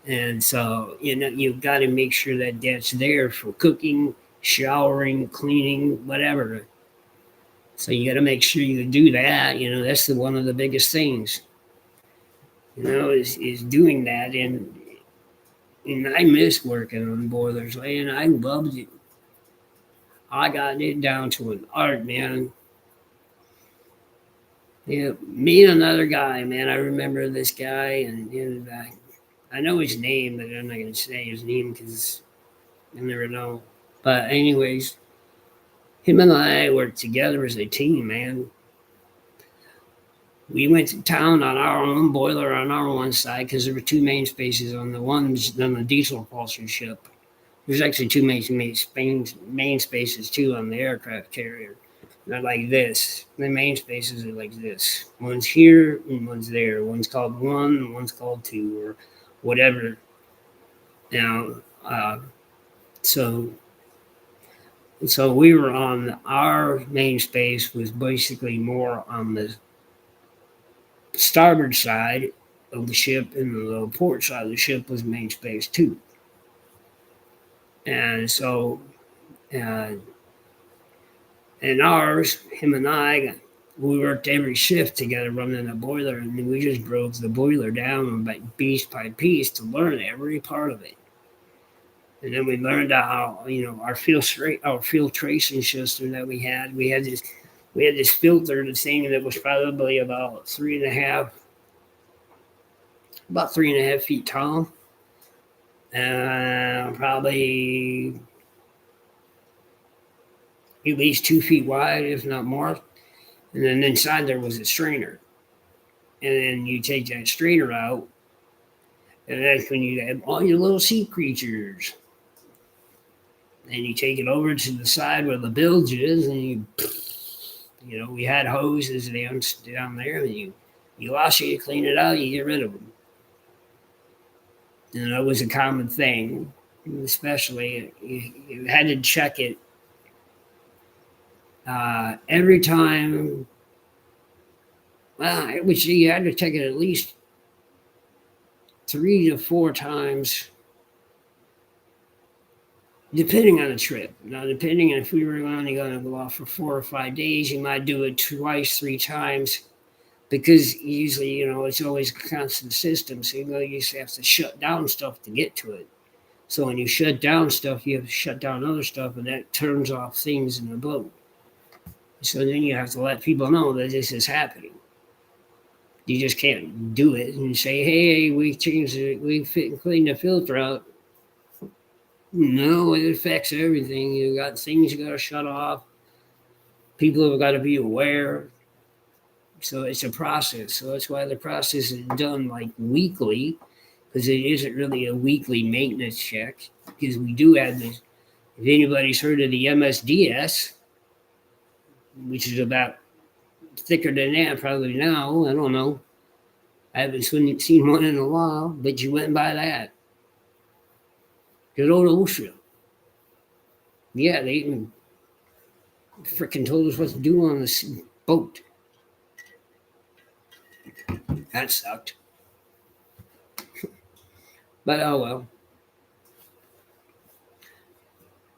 And so you've got to make sure that that's there for cooking, showering, cleaning, whatever. So you got to make sure you do that. That's one of the biggest things. Is doing that, and I miss working on boilers, and I loved it. I got it down to an art, man. Me and another guy, man. I remember this guy, and I know his name, but I'm not going to say his name because I never know. But anyways, him and I worked together as a team, man. We went to town on our own boiler on our one side because there were two main spaces on the diesel propulsion ship. There's actually two main spaces too on the aircraft carrier. They're like this. The main spaces are like this. One's here and one's there. One's called 1 and one's called 2 or whatever. Now, so we were on our main space was basically more on the starboard side, of the ship, and the port side of the ship was main space too. And so, uh, in ours, him and I, we worked every shift together running the boiler, and we just broke the boiler down piece by piece to learn every part of it. And then we learned how, our filtration system that we had. We had this filter, the thing that was probably about 3.5 feet tall, probably at least 2 feet wide, if not more. And then inside there was a strainer. And then you take that strainer out, and that's when you have all your little sea creatures. And you take it over to the side where the bilge is, and we had hoses down there, and you wash it, you clean it out, you get rid of them. And that was a common thing, especially you had to check it every time. Well, you had to check it at least 3 to 4 times, depending on the trip. Now, depending on if we were only going to go off for 4 or 5 days, you might do it twice, 3 times, because usually, it's always a constant system. So you just have to shut down stuff to get to it. So when you shut down stuff, you have to shut down other stuff, and that turns off things in the boat. So then you have to let people know that this is happening. You just can't do it and say, hey, we changed it, we cleaned the filter out. No, it affects everything. You got things you got to shut off. People have got to be aware. So it's a process. So that's why the process is done like weekly, because it isn't really a weekly maintenance check. Because we do have this. If anybody's heard of the MSDS, which is about thicker than that probably now, I don't know. I haven't seen one in a while, but you went by that. Good old OSHA. Yeah, they even freaking told us what to do on this boat. That sucked. But oh well.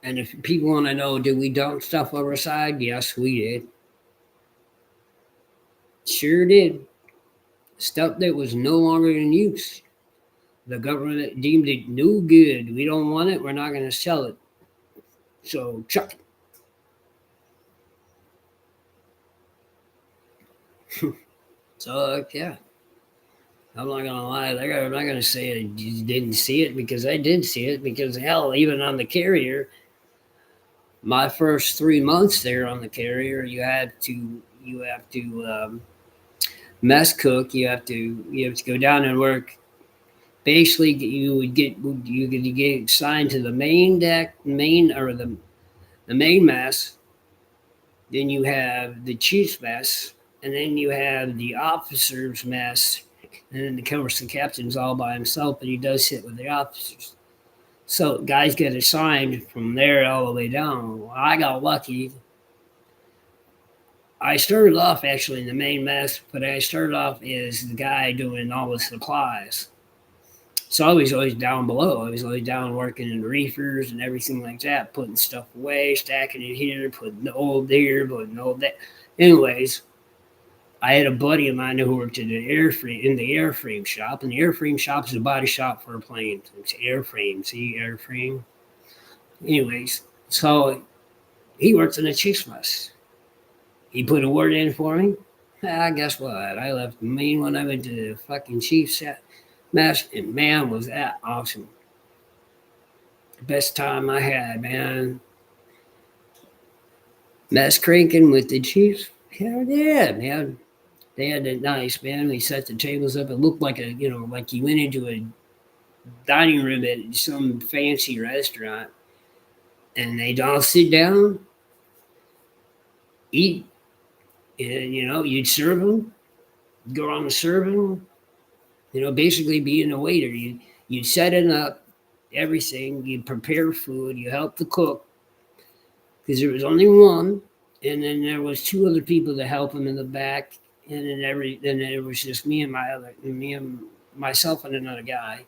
And if people want to know, did we dump stuff overside? Yes, we did. Sure did. Stuff that was no longer in use. The government deemed it no good. We don't want it. We're not going to sell it. So chuck it. So yeah. I'm not gonna lie. I'm not gonna say I didn't see it, because I did see it. Because hell, even on the carrier, my first 3 months there on the carrier, you have to mess cook. You have to go down and work. Basically, you could get assigned to the main deck, the main mess. Then you have the chief's mess, and then you have the officer's mess. And then, of course, the captain's all by himself, but he does sit with the officers. So guys get assigned from there all the way down. Well, I got lucky. I started off actually in the main mess, but I started off as the guy doing all the supplies. So I was always down below. I was always down working in reefers and everything like that, putting stuff away, stacking it here, putting the old there, putting the old that. Anyways, I had a buddy of mine who worked in the airframe shop, and the airframe shop is a body shop for a plane. It's airframe, see, airframe. Anyways, so he worked in the chief's mess. He put a word in for me. Guess what? I left the main one. I went to the fucking chief's mess, and man, was that awesome. Best time I had, man. Mess cranking with the chiefs. Hell yeah, man. They had it nice, man. They set the tables up. It looked like like you went into a dining room at some fancy restaurant, and they'd all sit down, eat, and you'd serve them, go on to serving, basically being a waiter. You'd set it up, everything. You'd prepare food. You help the cook, because there was only one, and then there was 2 other people to help him in the back. And then there was just me and myself and another guy,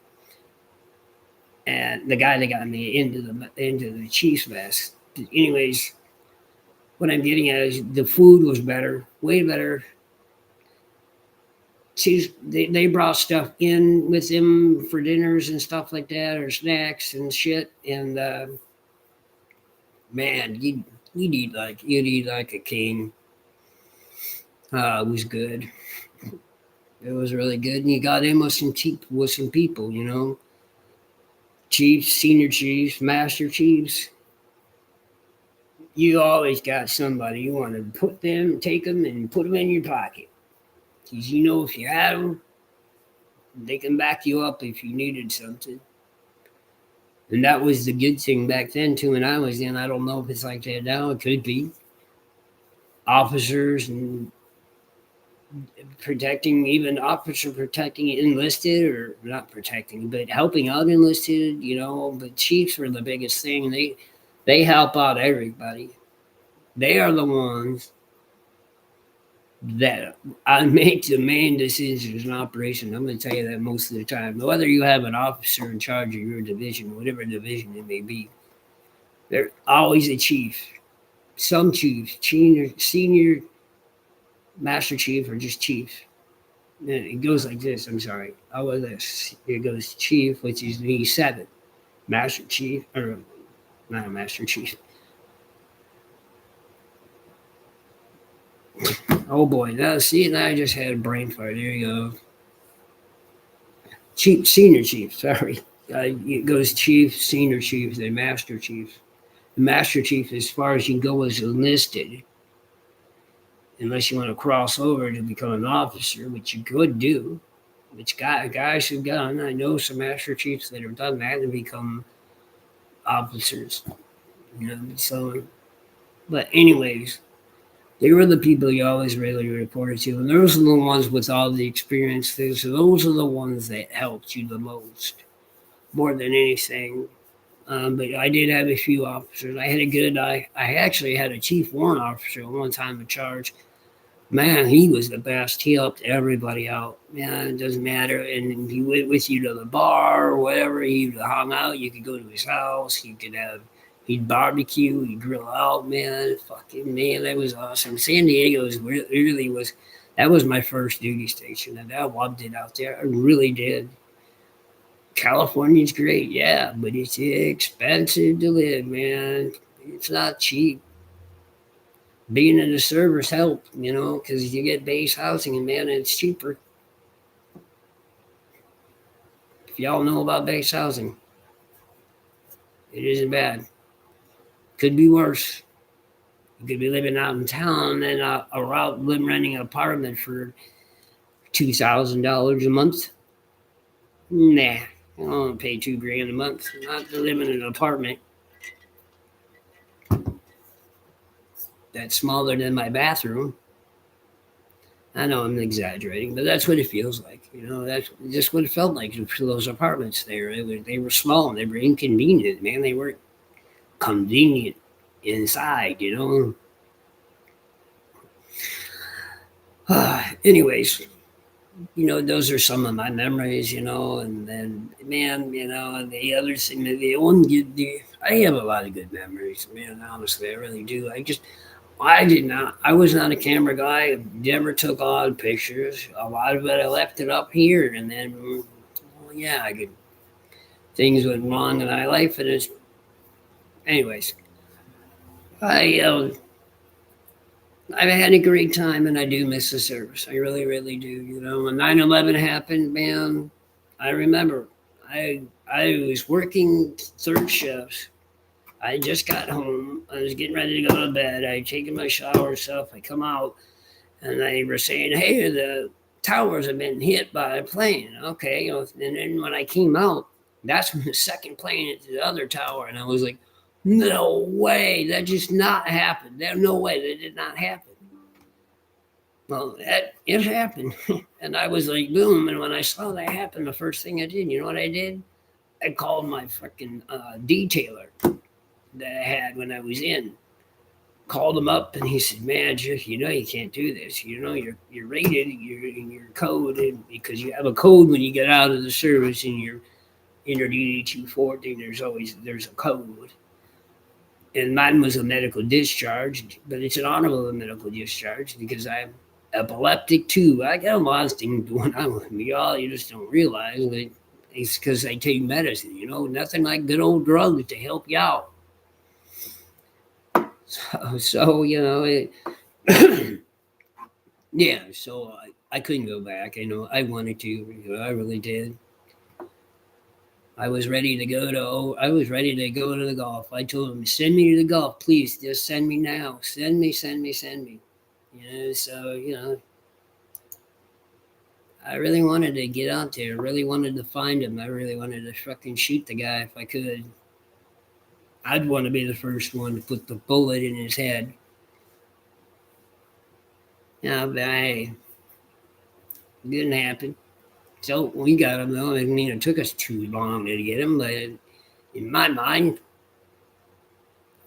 and the guy that got me into the Chiefs vest. Anyways, what I'm getting at is the food was better, way better. They brought stuff in with them for dinners and stuff like that, or snacks and shit. And man, you'd eat like a king. It was good. It was really good, and you got in with some people, you know, chiefs, senior chiefs, master chiefs. You always got somebody you want to take them, and put them in your pocket, because you know if you had them, they can back you up if you needed something. And that was the good thing back then too. When I was in, I don't know if it's like that now. It could be officers and protecting enlisted, or not protecting, but helping out enlisted. You know, but chiefs were the biggest thing. They help out everybody. They are the ones that I make the main decisions in operation. I'm going to tell you that most of the time. Whether you have an officer in charge of your division, whatever division it may be, they're always a chief. Some chiefs, senior master chief, or just chief. And it goes like this. I'm sorry. It goes chief, which is the 7th. Master chief, or not a master chief. Oh boy, now I just had a brain fart. There you go. Senior chief, sorry. It goes chief, senior chief, then master chief. The master chief, as far as you can go, is enlisted. Unless you want to cross over to become an officer, which you could do. Which guys have done. I know some master chiefs that have done that and become officers. You know, so, but anyways, they were the people you always really reported to, and those are the ones with all the experience. So those are the ones that helped you the most, more than anything. But I did have a few officers. I actually had a chief warrant officer at one time in charge. Man, he was the best. He helped everybody out. Man, it doesn't matter. And he went with you to the bar or whatever. He hung out. You could go to his house. He'd barbecue. He'd grill out. Man, that was awesome. San Diego that was my first duty station, and I loved it out there. I really did. California's great, yeah, but it's expensive to live, man. It's not cheap. Being in the service helped, you know, because you get base housing, and man, it's cheaper. If y'all know about base housing, it isn't bad. Could be worse. You could be living out in town and renting an apartment for $2,000 a month. Nah, I don't want to pay $2,000 a month. Not to live in an apartment that's smaller than my bathroom. I know I'm exaggerating, but that's what it feels like. You know, that's just what it felt like for those apartments there. They were small and they were inconvenient, man. They weren't convenient inside, you know. Anyways, you know, those are some of my memories, you know, and then, man, you know, and the other thing, I have a lot of good memories, man, honestly, I really do. I was not a camera guy, never took odd pictures. A lot of it, I left it up here, and then, well, yeah, things went wrong in my life, and anyways, I've had a great time, and I do miss the service. I really, really do. You know, when 9/11 happened, man, I remember I was working third shifts. I just got home. I was getting ready to go to bed. I had taken my shower and stuff. I come out, and they were saying, "Hey, the towers have been hit by a plane." Okay, you know, and then when I came out, that's when the second plane hit the other tower, and I was like, no way, that just not happened. There's no way that did not happen. Well, it happened. And I was like, boom. And when I saw that happen, the first thing I did, you know what I did? I called my freaking detailer that I had when I was in. called him up and he said, "Man, Jeff, you know you can't do this. You know you're rated, you're in your code, and because you have a code when you get out of the service and you're in your DD 214. There's a code, and mine was a medical discharge, but it's an honorable medical discharge because I'm epileptic too. I got a lot of things going on with me, y'all. You just don't realize that it's because I take medicine. You know, nothing like good old drugs to help you out. So you know, yeah. So I couldn't go back. I know I wanted to. You know, I really did. I was ready to go to. I was ready to go to the golf. I told him, "Send me to the golf, please. Just send me now. Send me, send me, send me." You know. So you know, I really wanted to get out there. I really wanted to find him. I really wanted to fucking shoot the guy if I could. I'd want to be the first one to put the bullet in his head. Yeah, but hey, it didn't happen. So we got him though. I mean, it took us too long to get him, but in my mind,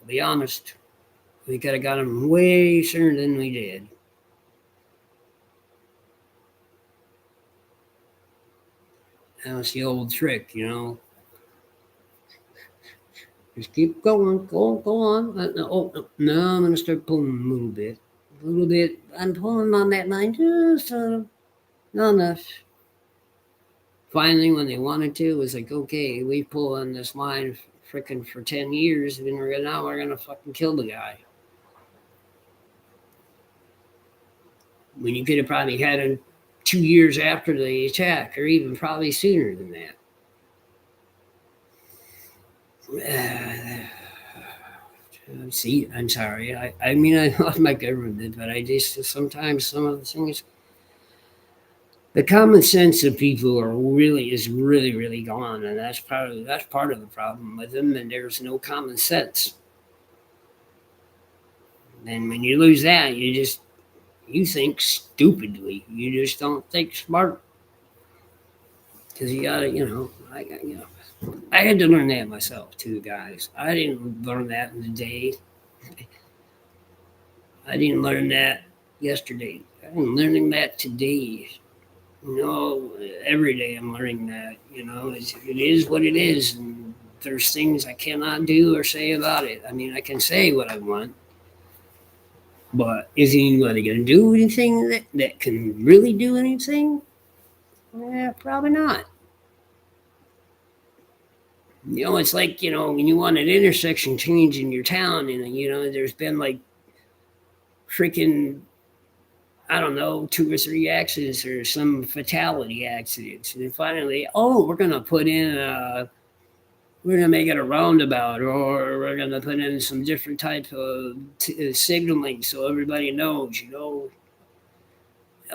I'll be honest, we could have got him way sooner than we did. That was the old trick, you know. Just keep going, go on. No, I'm gonna start pulling a little bit. A little bit. I'm pulling on that line just not enough. Finally, when they wanted to, it was like, okay, we pull on this line freaking for 10 years, and now we're gonna fucking kill the guy. When you could have probably had him 2 years after the attack, or even probably sooner than that. See, I'm sorry. I mean, I love my government, but I just sometimes some of the things, the common sense of people is really gone, and that's part of the problem with them. And there's no common sense. And when you lose that, you think stupidly. You just don't think smart because you gotta, I had to learn that myself too, guys. I didn't learn that in a day. I didn't learn that yesterday. I'm learning that today. Every day I'm learning that. It is what it is, and there's things I cannot do or say about it. I mean, I can say what I want, but is anybody going to do anything that can really do anything? Probably not. It's like, when you want an intersection change in your town, and, there's been like freaking, I don't know, 2 or 3 accidents or some fatality accidents. And then finally, we're going to put in, we're going to make it a roundabout, or we're going to put in some different type of signaling so everybody knows,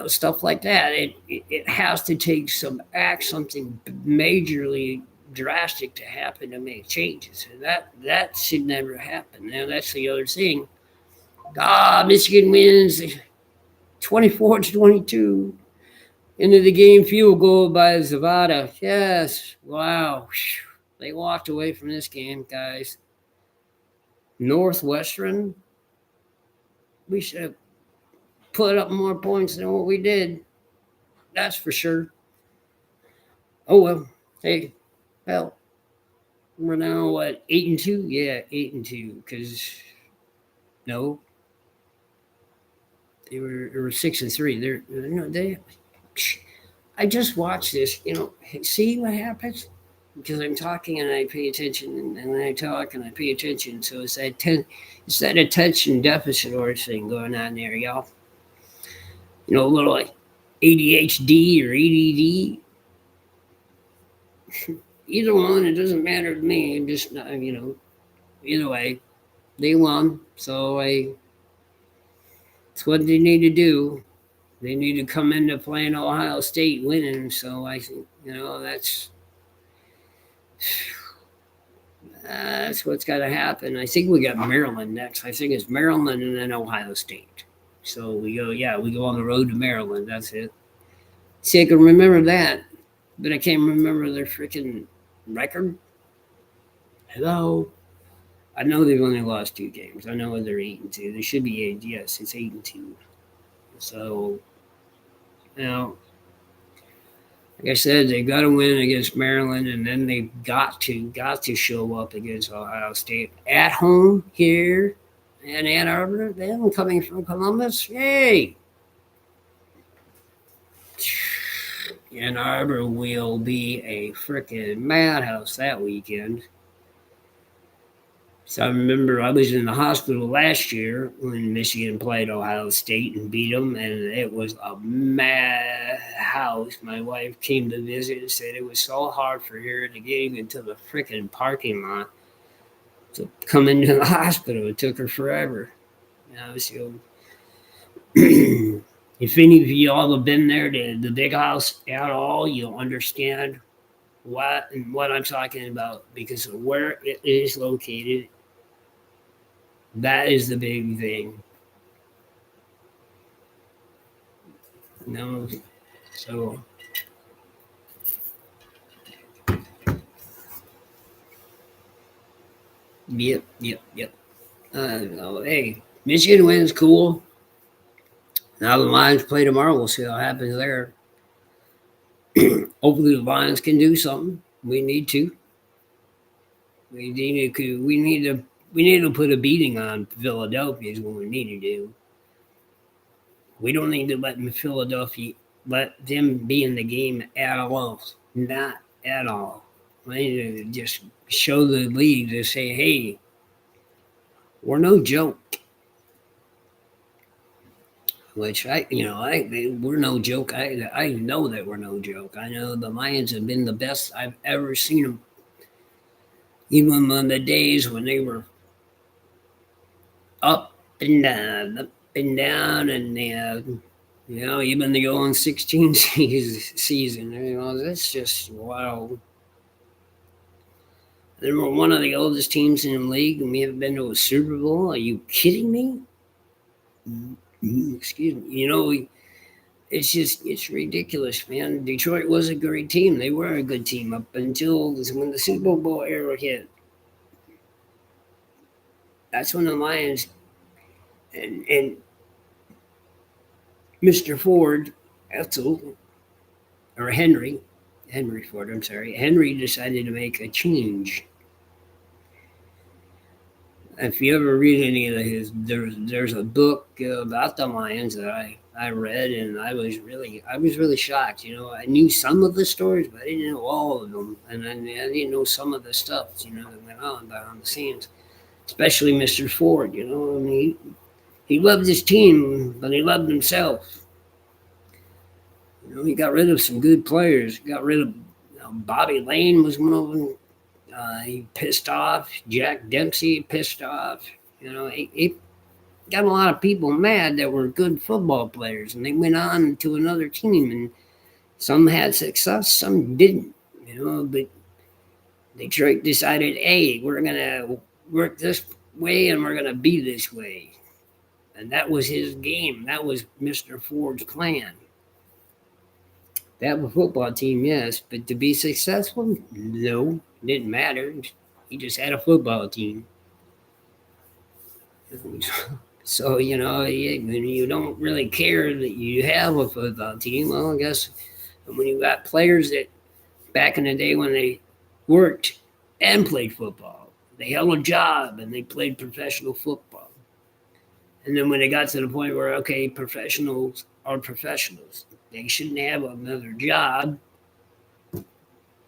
stuff like that. It has to take something majorly drastic to happen to make changes. And that should never happen. Now that's the other thing. Michigan wins 24-22 into the game, field goal by Zavada. Yes, wow, they walked away from this game, guys. Northwestern, we should have put up more points than what we did. That's for sure. Oh well. Hey, hell, we're now what, 8-2? Yeah, 8-2. Because no, they were 6-3. They. I just watched this. See what happens because I'm talking and I pay attention, and when I talk and I pay attention. So it's that attention deficit or thing going on there, y'all. A little like ADHD or ADD. Either one, it doesn't matter to me. I'm just not, either way, they won. So it's what they need to do. They need to come into playing Ohio State winning. So I think, that's what's got to happen. I think we got Maryland next. I think it's Maryland and then Ohio State. So we go on the road to Maryland. That's it. See, I can remember that, but I can't remember their freaking record. Hello. I know they've only lost 2 games. I know they're 8-2. They should be 8. Yes, it's 8-2. So now, like I said, they got to win against Maryland, and then they got to show up against Ohio State at home here in Ann Arbor. Them coming from Columbus, yay! Ann Arbor will be a freaking madhouse that weekend. So I remember I was in the hospital last year when Michigan played Ohio State and beat them, and it was a madhouse. My wife came to visit and said it was so hard for her to get even to the freaking parking lot to come into the hospital. It took her forever. So if any of you all have been there to the big house at all, you'll understand what I'm talking about because of where it is located. That is the big thing. No, so yep. Hey, Michigan wins, cool. Now the Lions play tomorrow. We'll see what happens there. Hopefully the Lions can do something. We need to. We need to put a beating on Philadelphia is what we need to do. We don't need to let them be in the game at all. Not at all. We need to just show the league to say, hey, we're no joke. Which we're no joke. I know that we're no joke. I know the Lions have been the best I've ever seen them. Even on the days when they were up and down, and even the 0-16 season. That's just wow. They were one of the oldest teams in the league, and we haven't been to a Super Bowl. Are you kidding me? Excuse me. It's ridiculous, man. Detroit was a great team. They were a good team up until when the Super Bowl era hit. That's when the Lions and Mr. Ford, Etzel, or Henry Ford, I'm sorry. Henry decided to make a change. If you ever read any of his, there's a book about the Lions that I read, and I was really shocked. I knew some of the stories, but I didn't know all of them, and I didn't know some of the stuff that went on behind the scenes. Especially Mr. Ford. He loved his team, but he loved himself. He got rid of some good players. He got rid of Bobby Lane was one of them. He pissed off. Jack Dempsey pissed off. He got a lot of people mad that were good football players, and they went on to another team, and some had success, some didn't. But Detroit decided, hey, we're gonna work this way, and we're gonna be this way, and that was his game. That was Mr. Ford's plan. To have a football team, yes, but to be successful, no, it didn't matter. He just had a football team. So, when you don't really care that you have a football team, well, I guess when you got players that back in the day when they worked and played football, they held a job and they played professional football. And then when they got to the point where, okay, professionals are professionals, they shouldn't have another job.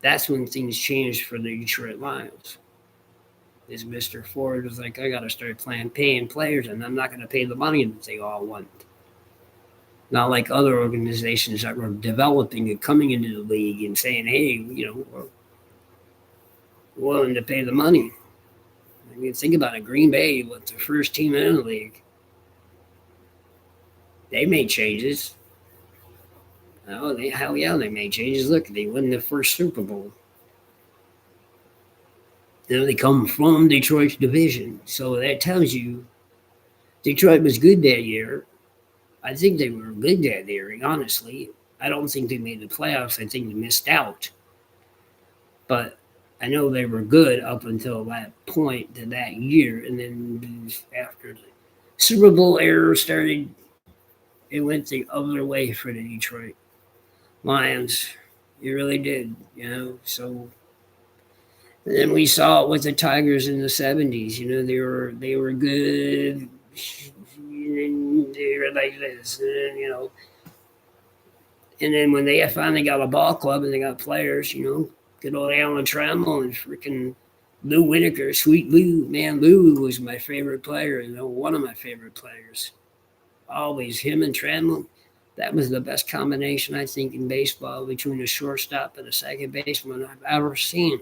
That's when things changed for the Detroit Lions. Is Mr. Ford was like, I got to start paying players, and I'm not going to pay the money that they all want. Not like other organizations that were developing and coming into the league and saying, hey, we're willing to pay the money. I mean, think about it. Green Bay was the first team in the league. They made changes. They made changes. Look, they won the first Super Bowl. They come from Detroit's division. So that tells you Detroit was good that year. I think they were good that year, honestly. I don't think they made the playoffs. I think they missed out. But I know they were good up until that point to that year, and then after the Super Bowl era started, it went the other way for the Detroit Lions. It really did, you know. So and then we saw it with the Tigers in the '70s. You know, they were good. And they were like this, and, you know. And then when they finally got a ball club and they got players, you know, good old Alan Trammell and freaking Lou Whitaker, Sweet Lou, man, Lou was my favorite player, you know, one of my favorite players. Always him and Trammell. That was the best combination, I think, in baseball between a shortstop and a second baseman I've ever seen.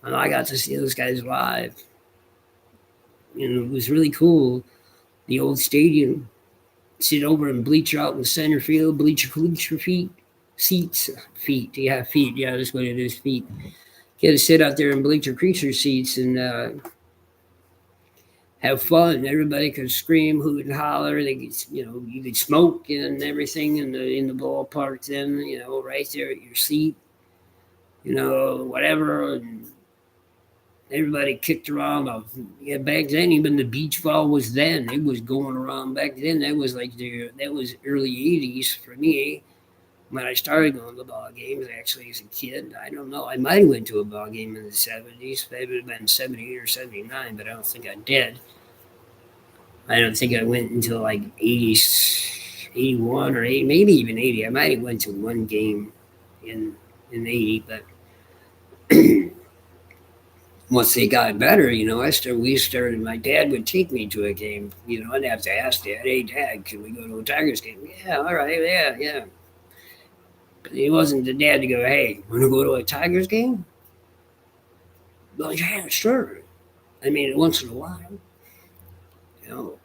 And I got to see those guys live. You know, it was really cool. The old stadium, sit over and bleacher out in the center field, bleacher feet, seats, feet. Yeah, feet. Yeah, that's what it is, feet. You had to sit out there in bleacher creature seats and have fun. Everybody could scream, hoot, and holler. They could, you know, you could smoke and everything in the ballpark. Then, you know, right there at your seat, you know, whatever. And everybody kicked around. Yeah, back then, even the beach ball was then. It was going around back then. That was like that was early '80s for me. When I started going to ball games, actually, as a kid, I don't know. I might have went to a ball game in the '70s. It would have been '78 or '79, but I don't think I did. I don't think I went until like '81 or 80, maybe even '80. I might have went to one game in '80, but once they got better, you know, we started. My dad would take me to a game. You know, I'd have to ask Dad, "Hey, Dad, can we go to a Tigers game?" Yeah, all right, yeah. But he wasn't the dad to go, "Hey, want to go to a Tigers game?" Like, yeah, sure. I mean, once in a while, you know.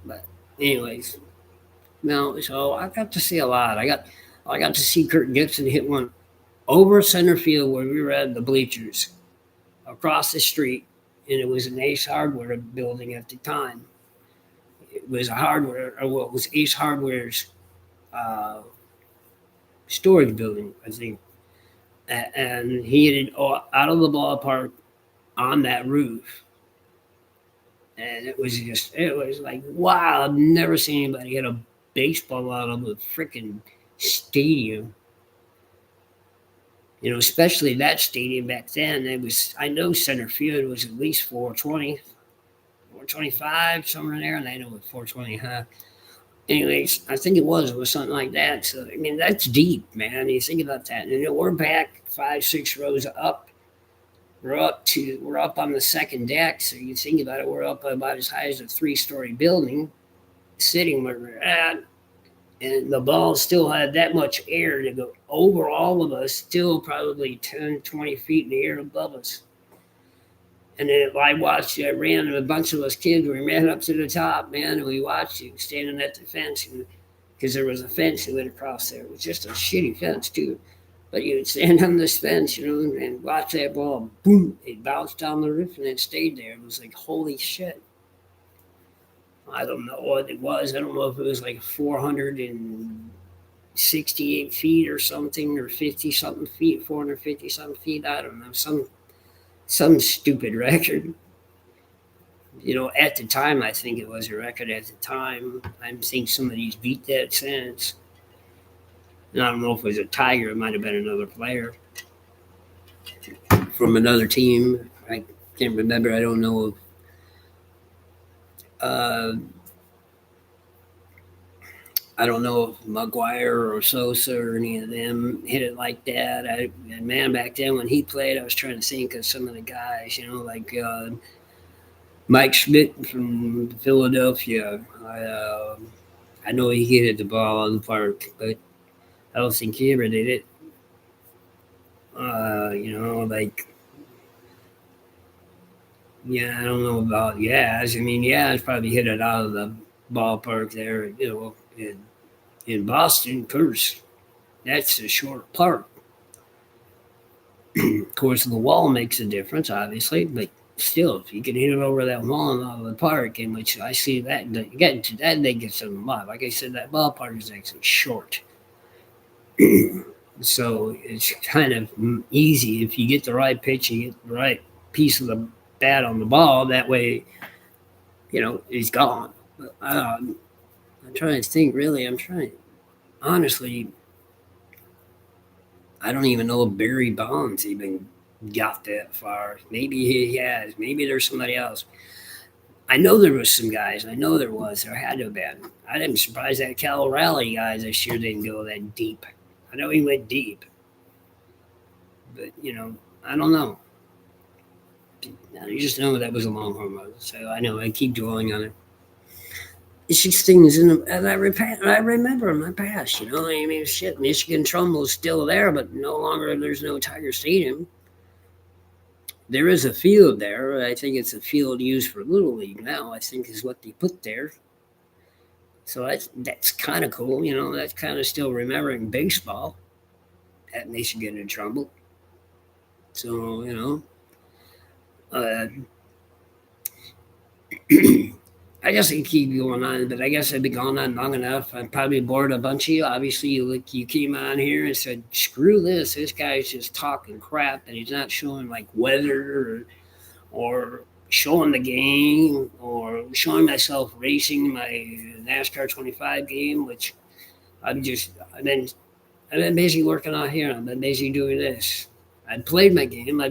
But anyways, no. So I got to see a lot. I got to see Kirk Gibson hit one over center field where we were at the bleachers, across the street, and it was an Ace Hardware building at the time. It was a hardware, or what was Ace Hardware's uh, storage building, I think. And he hit it out of the ballpark on that roof. And it was like, wow, I've never seen anybody hit a baseball out of a freaking stadium. You know, especially that stadium back then. I know center field was at least 420, 425, somewhere in there. And I know it 420, huh? Anyways, I think it was something like that. So, I mean, that's deep, man. You think about that. And you know, we're back 5, 6 rows up. We're up on the second deck. So you think about it, we're up about as high as a 3-story building, sitting where we're at. And the ball still had that much air to go over all of us, still probably 10, 20 feet in the air above us. And then I ran, and a bunch of us kids, we ran up to the top, man, and we watched you standing at the fence, because there was a fence that went across there. It was just a shitty fence, too. But you would stand on this fence, you know, and watch that ball, boom, it bounced down the roof, and it stayed there. It was like, holy shit. I don't know what it was. I don't know if it was like 468 feet or something, or 50 something feet, 450 something feet. I don't know. Some stupid record. You know, at the time, I think it was a record at the time. I think somebody's beat that since. And I don't know if it was a Tiger. It might have been another player from another team. I can't remember. I don't know. I don't know if Maguire or Sosa or any of them hit it like that. And man, back then when he played, I was trying to think of some of the guys, you know, like Mike Schmidt from Philadelphia. I know he hit the ball on the park, but I don't think he ever did it. You know, like, yeah, I don't know about Yaz. I mean, Yaz probably hit it out of the ballpark there, you know, in Boston. Of course, that's a short park. Of course, the wall makes a difference, obviously, but still, if you can hit it over that wall and out of the park, in which I see that, getting to that, they get some love. Like I said, that ballpark is actually short. So it's kind of easy if you get the right pitch, you get the right piece of the bat on the ball. That way, he's gone. But, I'm trying to think. Really, I'm trying. Honestly, I don't even know if Barry Bonds even got that far. Maybe he has. Maybe there's somebody else. I know there was some guys. I know there was. There had to have been. I'm surprised that Cal Raleigh guys this year didn't go that deep. I know he went deep, but I don't know. You just know that was a long home run. So I know I keep dwelling on it. It's just things and I remember in my past. I mean, shit. Michigan Trumbull's still there, but no longer. There's no Tiger Stadium. There is a field there. I think it's a field used for Little League now. I think is what they put there. So that's kind of cool. That's kind of still remembering baseball at Michigan and Trumbull. So uh, I guess I keep going on, but I guess I've been going on long enough. I'm probably bored a bunch of you. Obviously, you came on here and said, "Screw this! This guy's just talking crap, and he's not showing like weather or showing the game or showing myself racing my NASCAR 25 game, which I've been busy working out here. I've been busy doing this. I played my game.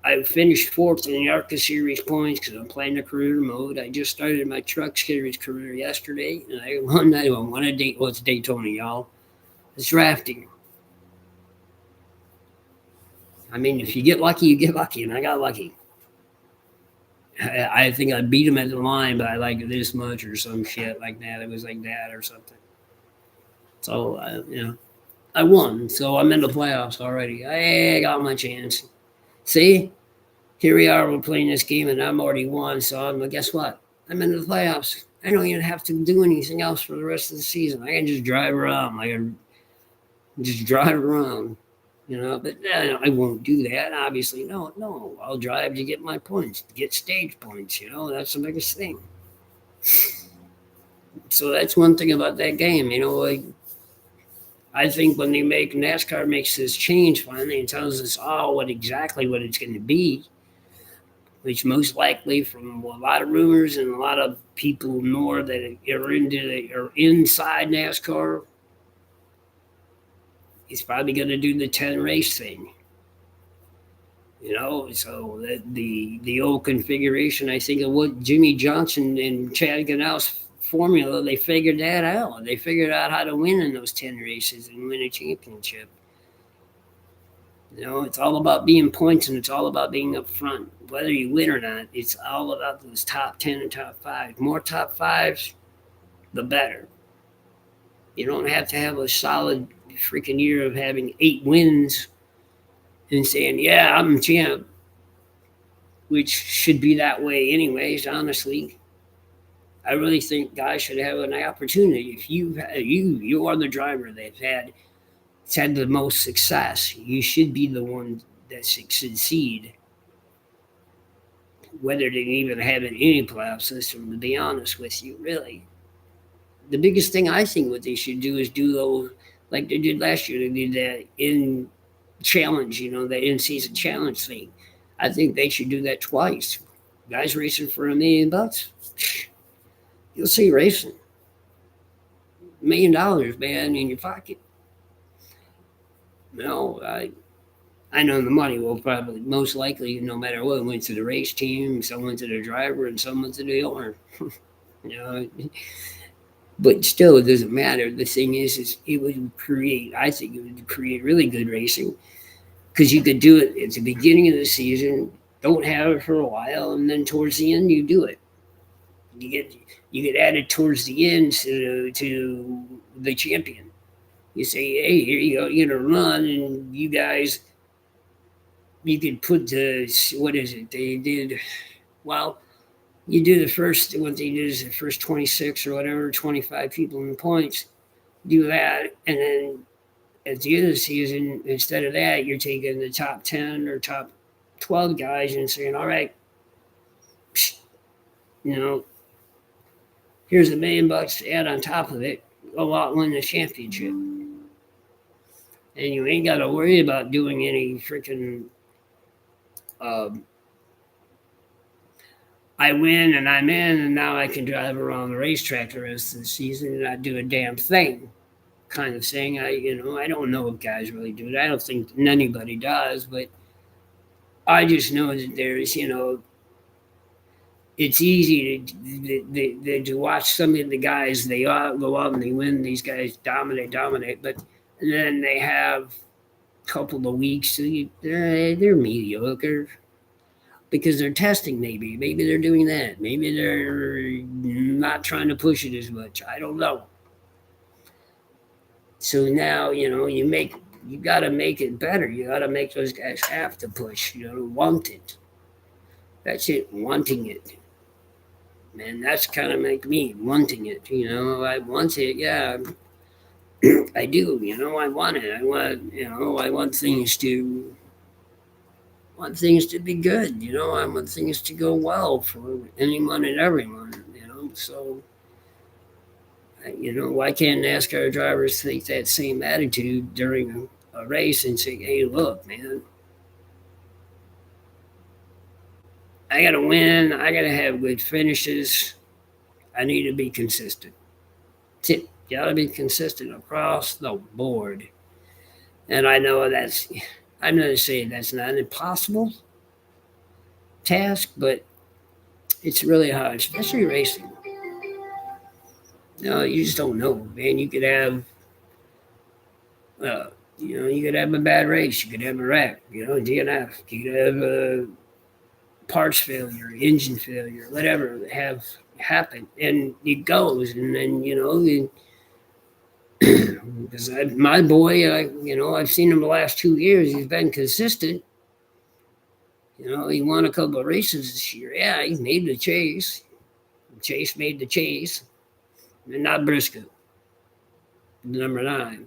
I finished fourth in the ARCA Series points because I'm playing the career mode. I just started my Truck Series career yesterday, and I won. I won a date. Well, it's Daytona, y'all. It's drafting. I mean, if you get lucky, you get lucky, and I got lucky. I think I beat him at the line by like this much or some shit like that. It was like that or something. So I won. So I'm in the playoffs already. I got my chance. See, here we are. We're playing this game, and I'm already won. So guess what? I'm in the playoffs. I don't even have to do anything else for the rest of the season. I can just drive around. I can just drive around. But I won't do that. Obviously, no. I'll drive to get my points, to get stage points. That's the biggest thing. So that's one thing about that game. I think when NASCAR makes this change finally and tells us all exactly what it's going to be, which most likely from a lot of rumors and a lot of people more that are inside NASCAR, he's probably going to do the 10 race thing. So that the old configuration, I think of what Jimmy Johnson and Chad Ganow's formula, they figured that out. They figured out how to win in those 10 races and win a championship. It's all about being points and it's all about being up front. Whether you win or not, it's all about those top 10 and top 5. More top 5s, the better. You don't have to have a solid freaking year of having 8 wins and saying, yeah, I'm champ, which should be that way anyways, honestly. I really think guys should have an opportunity. If you are the driver that's had the most success, you should be the one that succeed. Whether they even have it in any playoff system, to be honest with you, really. The biggest thing I think what they should do is do those like they did last year. They did that in challenge, the in season challenge thing. I think they should do that twice. Guys racing for $1 million, you'll see racing. $1 million, man, in your pocket. No, I know the money will probably most likely, no matter what, went to the race team, some went to the driver, and some went to the owner. you know, but still, it doesn't matter. The thing is it would create. I think it would create really good racing because you could do it at the beginning of the season, don't have it for a while, and then towards the end you do it. You get added towards the end to the champion. You say, hey, here you go, you're gonna run, and you guys, you could put the what is it? They did well. You do the first. What they did is the first 26 or whatever, 25 people in the points. Do that, and then at the end of the season, instead of that, you're taking the top 10 or top 12 guys and saying, all right, you know, here's $1 million to add on top of it. Go out and win the championship. and you ain't got to worry about doing any freaking. I win and I'm in, and now I can drive around the racetrack the rest of the season and not do a damn thing. Kind of thing. I don't know if guys really do it. I don't think anybody does, but I just know that there's, it's easy to watch some of the guys. They all go out and they win. These guys dominate, but then they have a couple of weeks. They're mediocre because they're testing. Maybe they're doing that. Maybe they're not trying to push it as much. I don't know. So now you got to make it better. You got to make those guys have to push. Want it. That's it. Wanting it. Man, that's kind of like me wanting it. I want it. Yeah, I do. I want it. I want things to be good. I want things to go well for anyone and everyone. So. Why can't NASCAR drivers take that same attitude during a race and say, "Hey, look, man, I got to win. I got to have good finishes. I need to be consistent. That's it. You got to be consistent across the board." And I'm not to say that's not an impossible task, but it's really hard, especially racing. You just don't know, man. You could have, you could have a bad race. You could have a wreck, DNF. You could have a parts failure, engine failure, whatever have happened, and it goes, and then because my boy, I've seen him the last 2 years. He's been consistent. He won a couple of races this year. Yeah, he made the chase. Chase made the chase, and not Briscoe, number 9.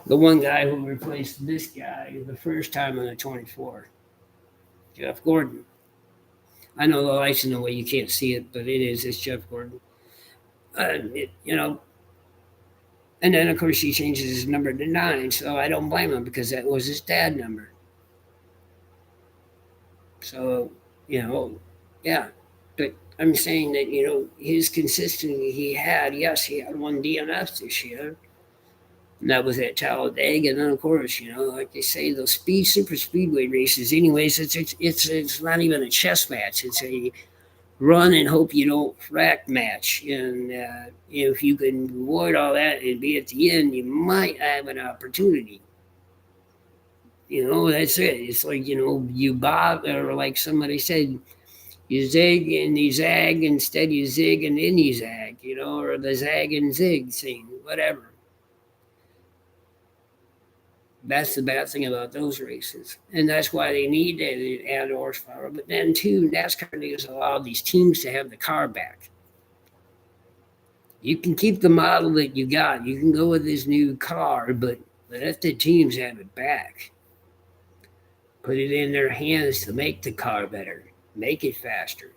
The one guy who replaced this guy the first time on the 24, Jeff Gordon. I know the light's in the way you can't see it, but it's Jeff Gordon. And then of course he changes his number to 9, so I don't blame him because that was his dad number. So, yeah. But I'm saying that, his consistency he had, yes, he had 1 DNF this year. And that was at Talladega. And then, of course, like they say, those super speedway races, anyways, it's not even a chess match. It's a run and hope you don't wreck match. And if you can avoid all that and be at the end, you might have an opportunity. That's it. It's like, you bob, or like somebody said, you zig and you zag instead you zig and then you zag, or the zag and zig thing, whatever. That's the bad thing about those races. And that's why they need to add horsepower. But then, too, NASCAR needs to allow these teams to have the car back. You can keep the model that you got. You can go with this new car, but let the teams have it back. Put it in their hands to make the car better, make it faster,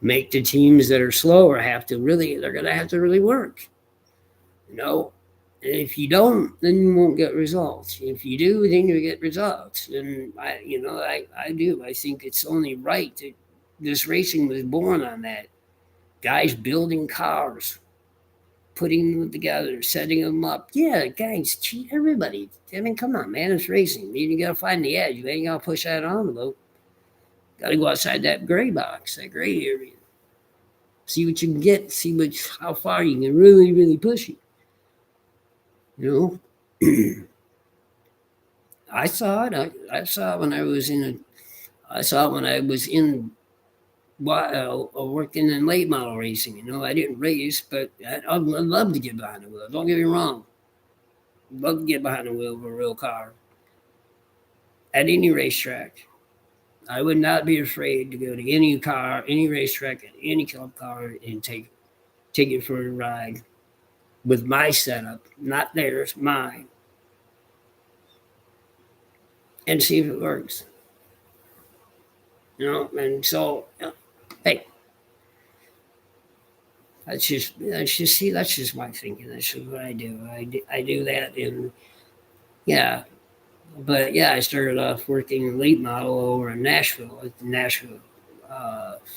make the teams that are slower they're going to have to really work. And if you don't, then you won't get results. If you do, then you get results. And I do. I think it's only right that this racing was born on that. Guys building cars, putting them together, setting them up. Yeah, guys, cheat everybody. I mean, come on, man, it's racing. You got to find the edge. You ain't got to push that envelope. Got to go outside that gray box, that gray area. See what you can get. See how far you can really, really push it. I saw it. I saw it when I was working in late model racing. I didn't race, but I'd love to get behind the wheel. Don't get me wrong. I'd love to get behind the wheel of a real car at any racetrack. I would not be afraid to go to any car, any racetrack, any club car, and take it for a ride with my setup, not theirs, mine, and see if it works. And so, hey, that's just my thinking. That's just what I do. I do that, and Yeah. But yeah, I started off working late model over in Nashville at the Nashville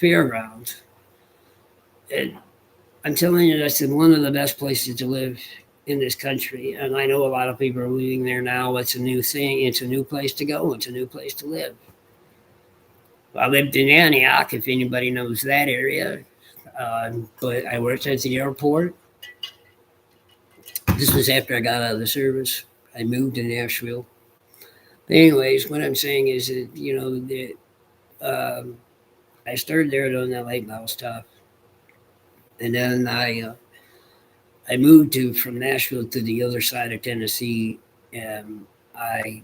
fairgrounds. And I'm telling you, that's one of the best places to live in this country. And I know a lot of people are leaving there now. It's a new thing. It's a new place to go. It's a new place to live. I lived in Antioch, if anybody knows that area. But I worked at the airport. This was after I got out of the service. I moved to Nashville. But anyways, what I'm saying is that, um, I started there doing that late model stuff. And then I moved to from Nashville to the other side of Tennessee, and I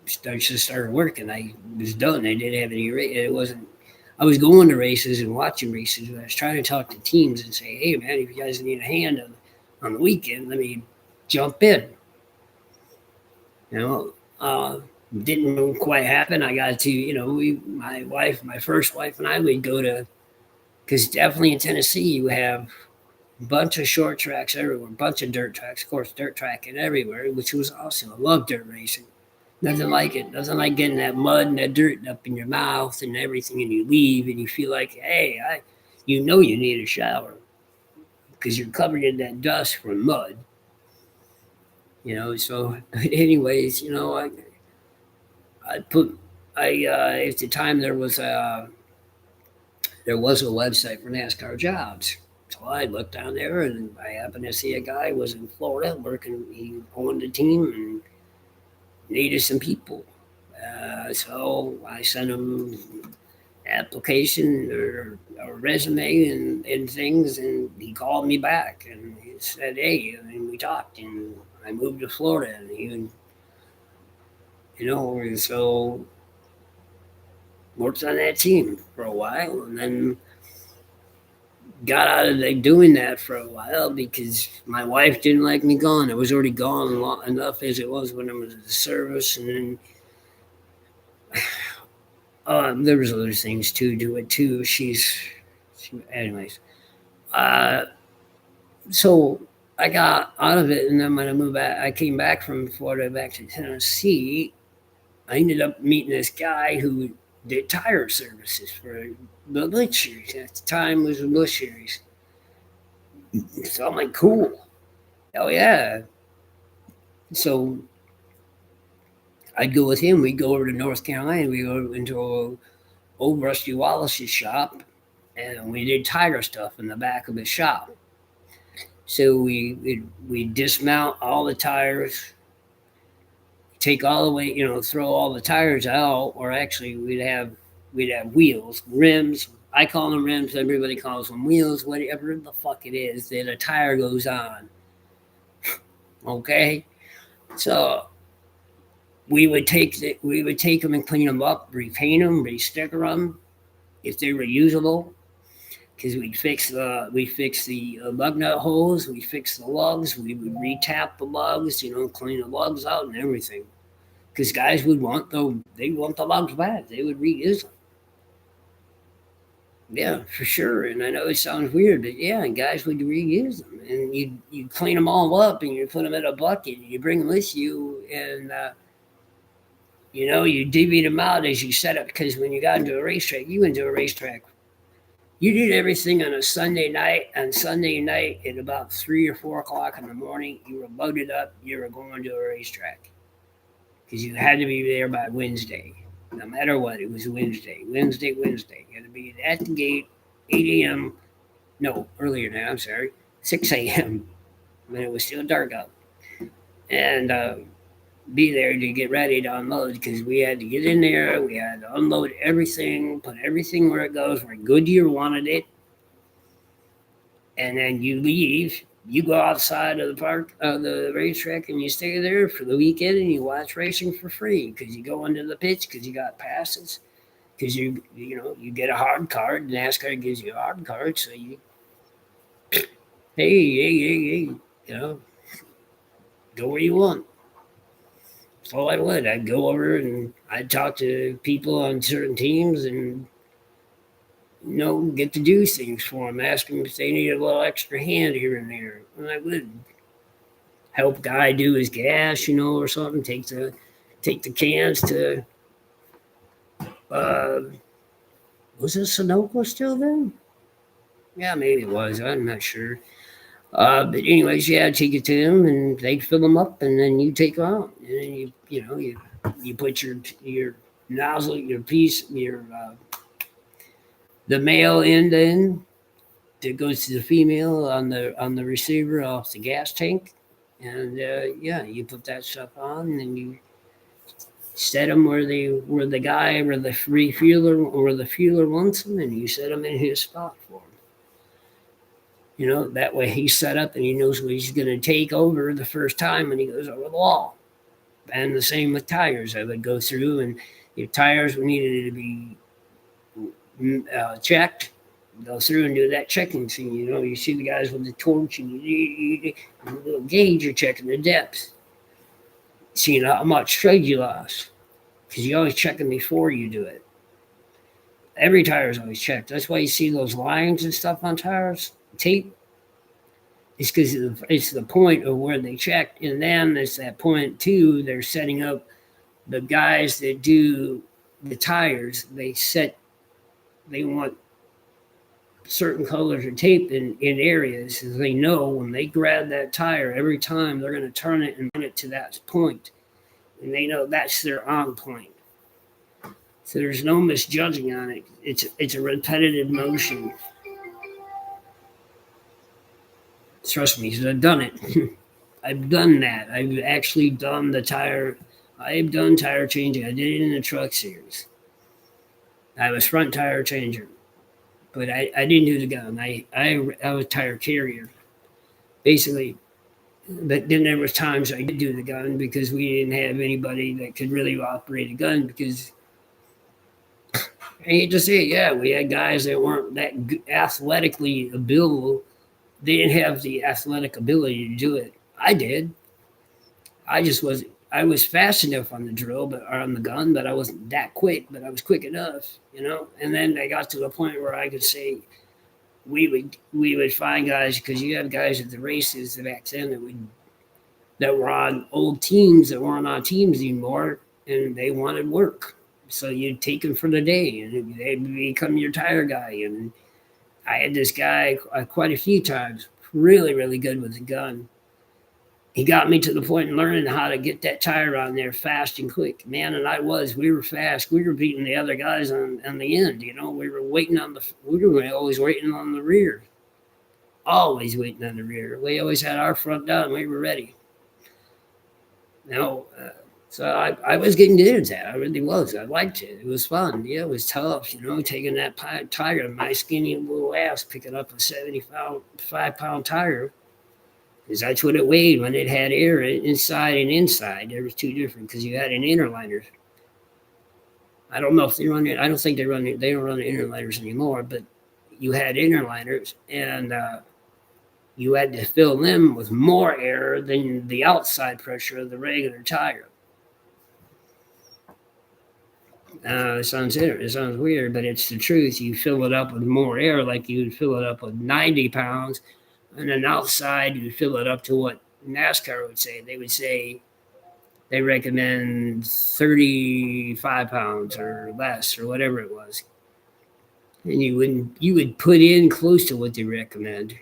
just started working. I was done. I didn't have any. It wasn't. I was going to races and watching races. But I was trying to talk to teams and say, "Hey, man, if you guys need a hand on the weekend, let me jump in." You know, didn't quite happen. I got to, my first wife, and I would go to, because definitely in Tennessee you have bunch of short tracks everywhere, bunch of dirt tracks, of course, dirt tracking everywhere, which was awesome. I love dirt racing. Nothing like it. Nothing like getting that mud and that dirt up in your mouth and everything, and you leave and you feel like, hey, you know you need a shower because you're covered in that dust from mud. So anyways, I put at the time there was a website for NASCAR jobs. So I looked down there and I happened to see a guy was in Florida working. He owned a team and needed some people. So I sent him application or resume and things, and he called me back and he said, "Hey," and we talked, and I moved to Florida, and and so worked on that team for a while, and then got out of doing that for a while because my wife didn't like me gone. I was already gone enough as it was when I was at the service, and then there was other things to do it too. Anyways. Uh, so I got out of it, and then when I moved back, I came back from Florida back to Tennessee. I ended up meeting this guy who did tire services for the Bush Series. At the time, it was the Bush Series. So I'm like, cool. Oh yeah. So I'd go with him. We'd go over to North Carolina. We go into old Rusty Wallace's shop, and we did tire stuff in the back of his shop. So we dismount all the tires, take all the way, throw all the tires out, or actually we'd have wheels, rims. I call them rims. Everybody calls them wheels. Whatever the fuck it is that a tire goes on. Okay, so we would take them and clean them up, repaint them, re-sticker them if they were usable. Because we fix the lug nut holes, we fix the lugs, we would retap the lugs, clean the lugs out and everything. Because guys they want the lugs back, they would reuse them. Yeah, for sure. And I know it sounds weird, but yeah, and guys would reuse them, and you clean them all up, and you put them in a bucket, and you bring them with you, and you divvy them out as you set up. Because when you got into a racetrack, you did everything on a Sunday night. On Sunday night at about 3 or 4 o'clock in the morning, you were loaded up. You were going to a racetrack because you had to be there by Wednesday. No matter what, it was Wednesday. You had to be at the gate 8 a.m. No, earlier now. I'm sorry, 6 a.m. when it was still dark out, and be there to get ready to unload because we had to get in there. We had to unload everything, put everything where it goes, where Goodyear wanted it, and then you leave. You go outside of the park, the racetrack, and you stay there for the weekend, and you watch racing for free because you go into the pits because you got passes. Because you get a hard card. NASCAR gives you a hard card, so hey, go where you want. So I would. I'd go over and I'd talk to people on certain teams and get to do things for them. Ask them if they need a little extra hand here and there, and I would. help guy do his gas, or something. Take the cans to. Was it Sunoco still then? Yeah, maybe it was. I'm not sure. But anyways, yeah, take it to them, and they'd fill them up, and then you take them out, and then you put your nozzle, the male end in that goes to the female on the receiver off the gas tank, and yeah, you put that stuff on, and then you set them where the guy or the fueler wants them, and you set them in his spot for him. That way he's set up and he knows what he's going to take over the first time when he goes over the wall. And the same with tires. I would go through, and if tires needed to be checked, go through and do that checking thing. You see the guys with the torch, and you little gauge, you're checking the depth, seeing how much tread you lost, because you always check them before you do it. Every tire is always checked. That's why you see those lines and stuff on tires, tape. It's because it's the point of where they checked, and then it's that point too. They're setting up the guys that do the tires. They want certain colors of tape in areas, so they know when they grab that tire, every time they're going to turn it and run it to that point, and they know that's their on point. So there's no misjudging on it. It's a repetitive motion. Trust me, because I've done it. I've done that. I've actually done the tire. I've done tire changing. I did it in the truck series. I was front tire changer, but I didn't do the gun. I was tire carrier, basically. But then there was times I did do the gun because we didn't have anybody that could really operate a gun. Because I hate to say it, yeah, we had guys that weren't that athletically able. They didn't have the athletic ability to do it. I did. I was fast enough on the drill, or on the gun, but I wasn't that quick. But I was quick enough, And then I got to the point where I could say, we would find guys, because you had guys at the races back then that were on old teams that weren't on teams anymore, and they wanted work. So you'd take them for the day, and they'd become your tire guy. And I had this guy quite a few times, really, really good with the gun. He got me to the point of learning how to get that tire on there fast and quick. Man, and we were fast. We were beating the other guys on the end, we were always waiting on the rear. Always waiting on the rear. We always had our front down. We were ready. So I was getting good at that. I really was. I liked it. It was fun. Yeah, it was tough, taking that tire, my skinny little ass, picking up a 75-pound tire. Because that's what it weighed when it had air inside and inside. There was two different, because you had an inner liner. I don't know if they run it. I don't think they don't run the inner liners anymore, but you had inner liners, and you had to fill them with more air than the outside pressure of the regular tire. It sounds weird, but it's the truth. You fill it up with more air, like you would fill it up with 90 pounds, and then outside you fill it up to what NASCAR would say. They would say they recommend 35 pounds or less, or whatever it was. And you would put in close to what they recommend,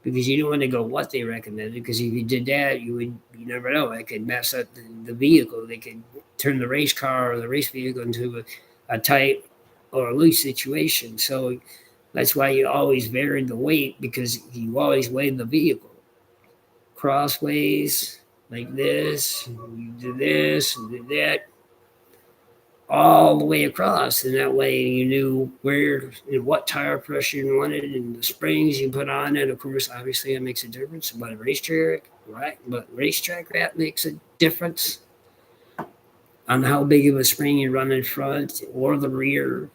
because you don't want to go what they recommended, because if you did that, you never know. It could mess up the vehicle. They could turn the race car or the race vehicle into a tight or a loose situation. So that's why you always varied the weight, because you always weighed the vehicle crossways, like this. You do this and do that, all the way across, and that way you knew where and what tire pressure you wanted, and the springs you put on it. Of course, obviously, it makes a difference. But a racetrack, right? But racetrack that makes a difference on how big of a spring you run in front or the rear.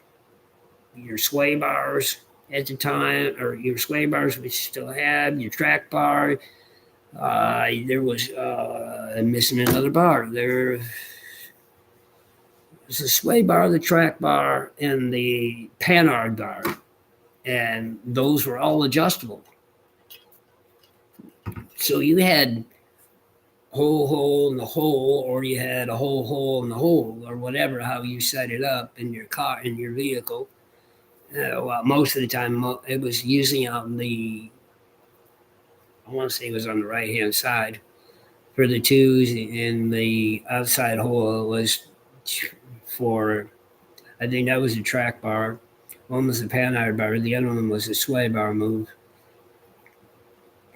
Your sway bars at the time, or your sway bars, which you still have, your track bar. There was I'm missing another bar. There was the sway bar, the track bar, and the Panhard bar, and those were all adjustable. So you had whole hole in the hole, or you had a whole hole in the hole, or whatever, how you set it up in your car, in your vehicle. Well, most of the time, it was usually on the, I want to say it was on the right hand side for the twos, and the outside hole was for, I think that was a track bar. One was a panhard bar, the other one was a sway bar move.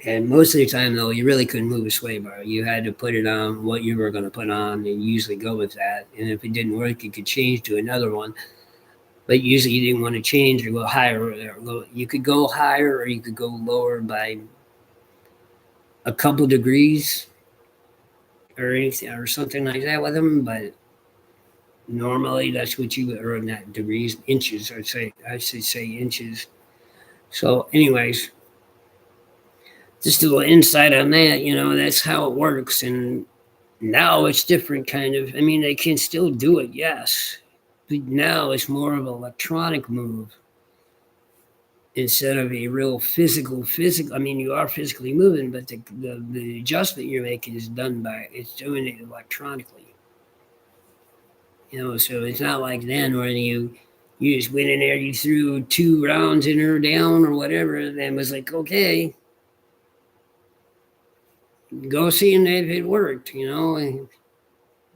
And most of the time, though, you really couldn't move a sway bar. You had to put it on what you were going to put on and usually go with that. And if it didn't work, you could change to another one. But usually you didn't want to change or go higher. Or you could go higher or you could go lower by a couple degrees or anything or something like that with them. But normally that's what you, or not degrees, inches. I should say inches. So, anyways, just a little insight on that. That's how it works. And now it's different, kind of. I mean, they can still do it, yes, but now it's more of an electronic move instead of a real physical. I mean, you are physically moving, but the adjustment you're making is it's doing it electronically. So it's not like then where you just went in there, you threw 2 rounds in her down or whatever, and then was like, okay, go see if it worked, and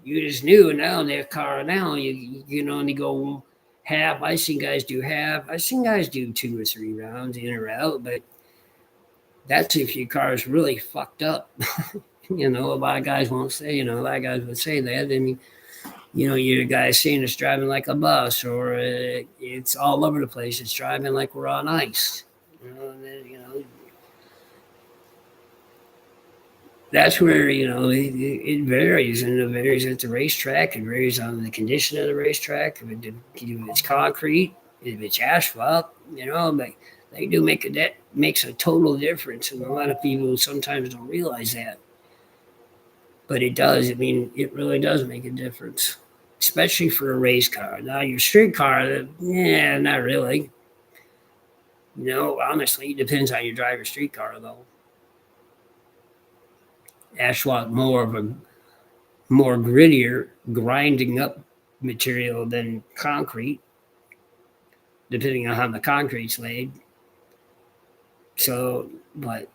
you just knew. Now that car, now you can only go half. I seen guys do half. I seen guys do 2 or 3 rounds in or out, but that's if your car is really fucked up. A lot of guys won't say. A lot of guys would say that. I mean, you're a guy seeing us driving like a bus, or it's all over the place. It's driving like we're on ice. And then, that's where it varies, and it varies at the racetrack. It varies on the condition of the racetrack. If it's concrete, if it's asphalt, but they do that makes a total difference, and a lot of people sometimes don't realize that, but it does. I mean, it really does make a difference, especially for a race car. Now, your street car, yeah, not really. Honestly, it depends how you drive your street car, though. Asphalt more grittier, grinding up material than concrete, depending on how the concrete's laid. So, but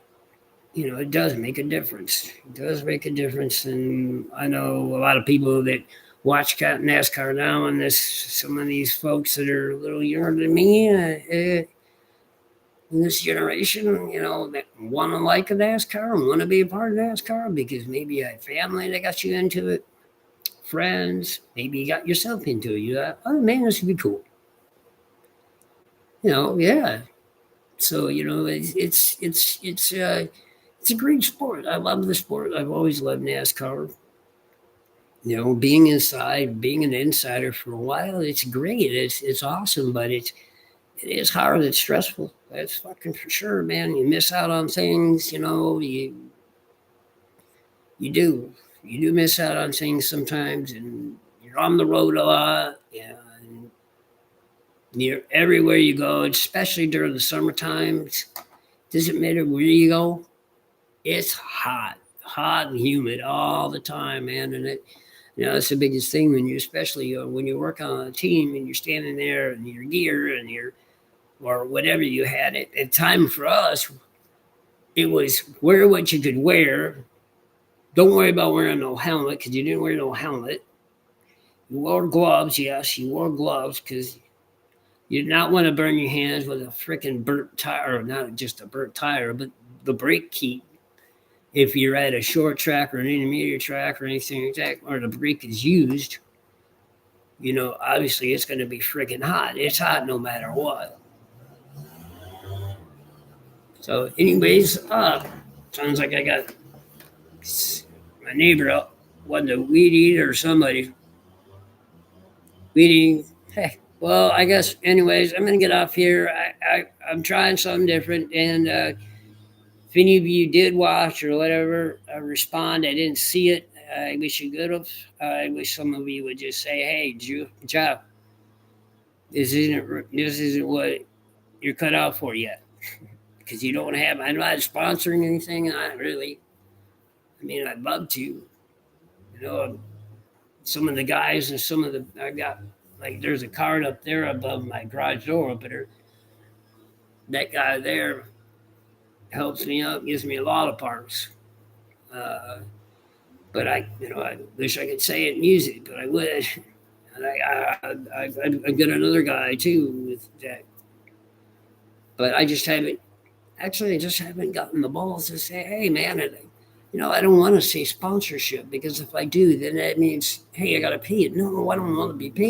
it does make a difference. It does make a difference, and I know a lot of people that watch NASCAR now, and some of these folks that are a little younger than me in this generation, that want to like a NASCAR and want to be a part of NASCAR because maybe you had family that got you into it, friends, maybe you got yourself into it. You thought, oh man, this would be cool. Yeah. So it's a great sport. I love the sport. I've always loved NASCAR. Being inside, being an insider for a while, it's great. It's awesome, but it is hard. It's stressful. That's fucking for sure, man. You miss out on things. You do miss out on things sometimes, and you're on the road a lot. Yeah, and you're everywhere you go, especially during the summertime. Doesn't matter where you go. It's hot and humid all the time, man. And that's the biggest thing especially when you work on a team and you're standing there in your gear and or whatever you had at time for us, it was wear what you could wear. Don't worry about wearing no helmet because you didn't wear no helmet. You wore gloves, yes, you wore gloves because you did not want to burn your hands with a freaking burnt tire, or not just a burnt tire, but the brake key. If you're at a short track or an intermediate track or anything like that, or the brake is used, obviously it's going to be freaking hot. It's hot no matter what. So, anyways, sounds like I got my neighbor up, wasn't a weed eater or somebody weed eating. Hey, well, I guess, anyways, I'm going to get off here. I'm trying something different, and if any of you did watch or whatever, respond. I didn't see it. I wish you could have. I wish some of you would just say, "Hey, Jeff, this isn't what you're cut out for yet," because you don't have. I'm not sponsoring anything. Not really. mean, I'd love to. Some of the guys and I got, like, there's a card up there above my garage door opener. That guy there helps me out, gives me a lot of parts. But I wish I could say it in music, but I would. And I got another guy too with that. But I just haven't gotten the balls to say, hey, man, I don't want to say sponsorship, because if I do, then that means, hey, I got to pay it. No, I don't want to be paid.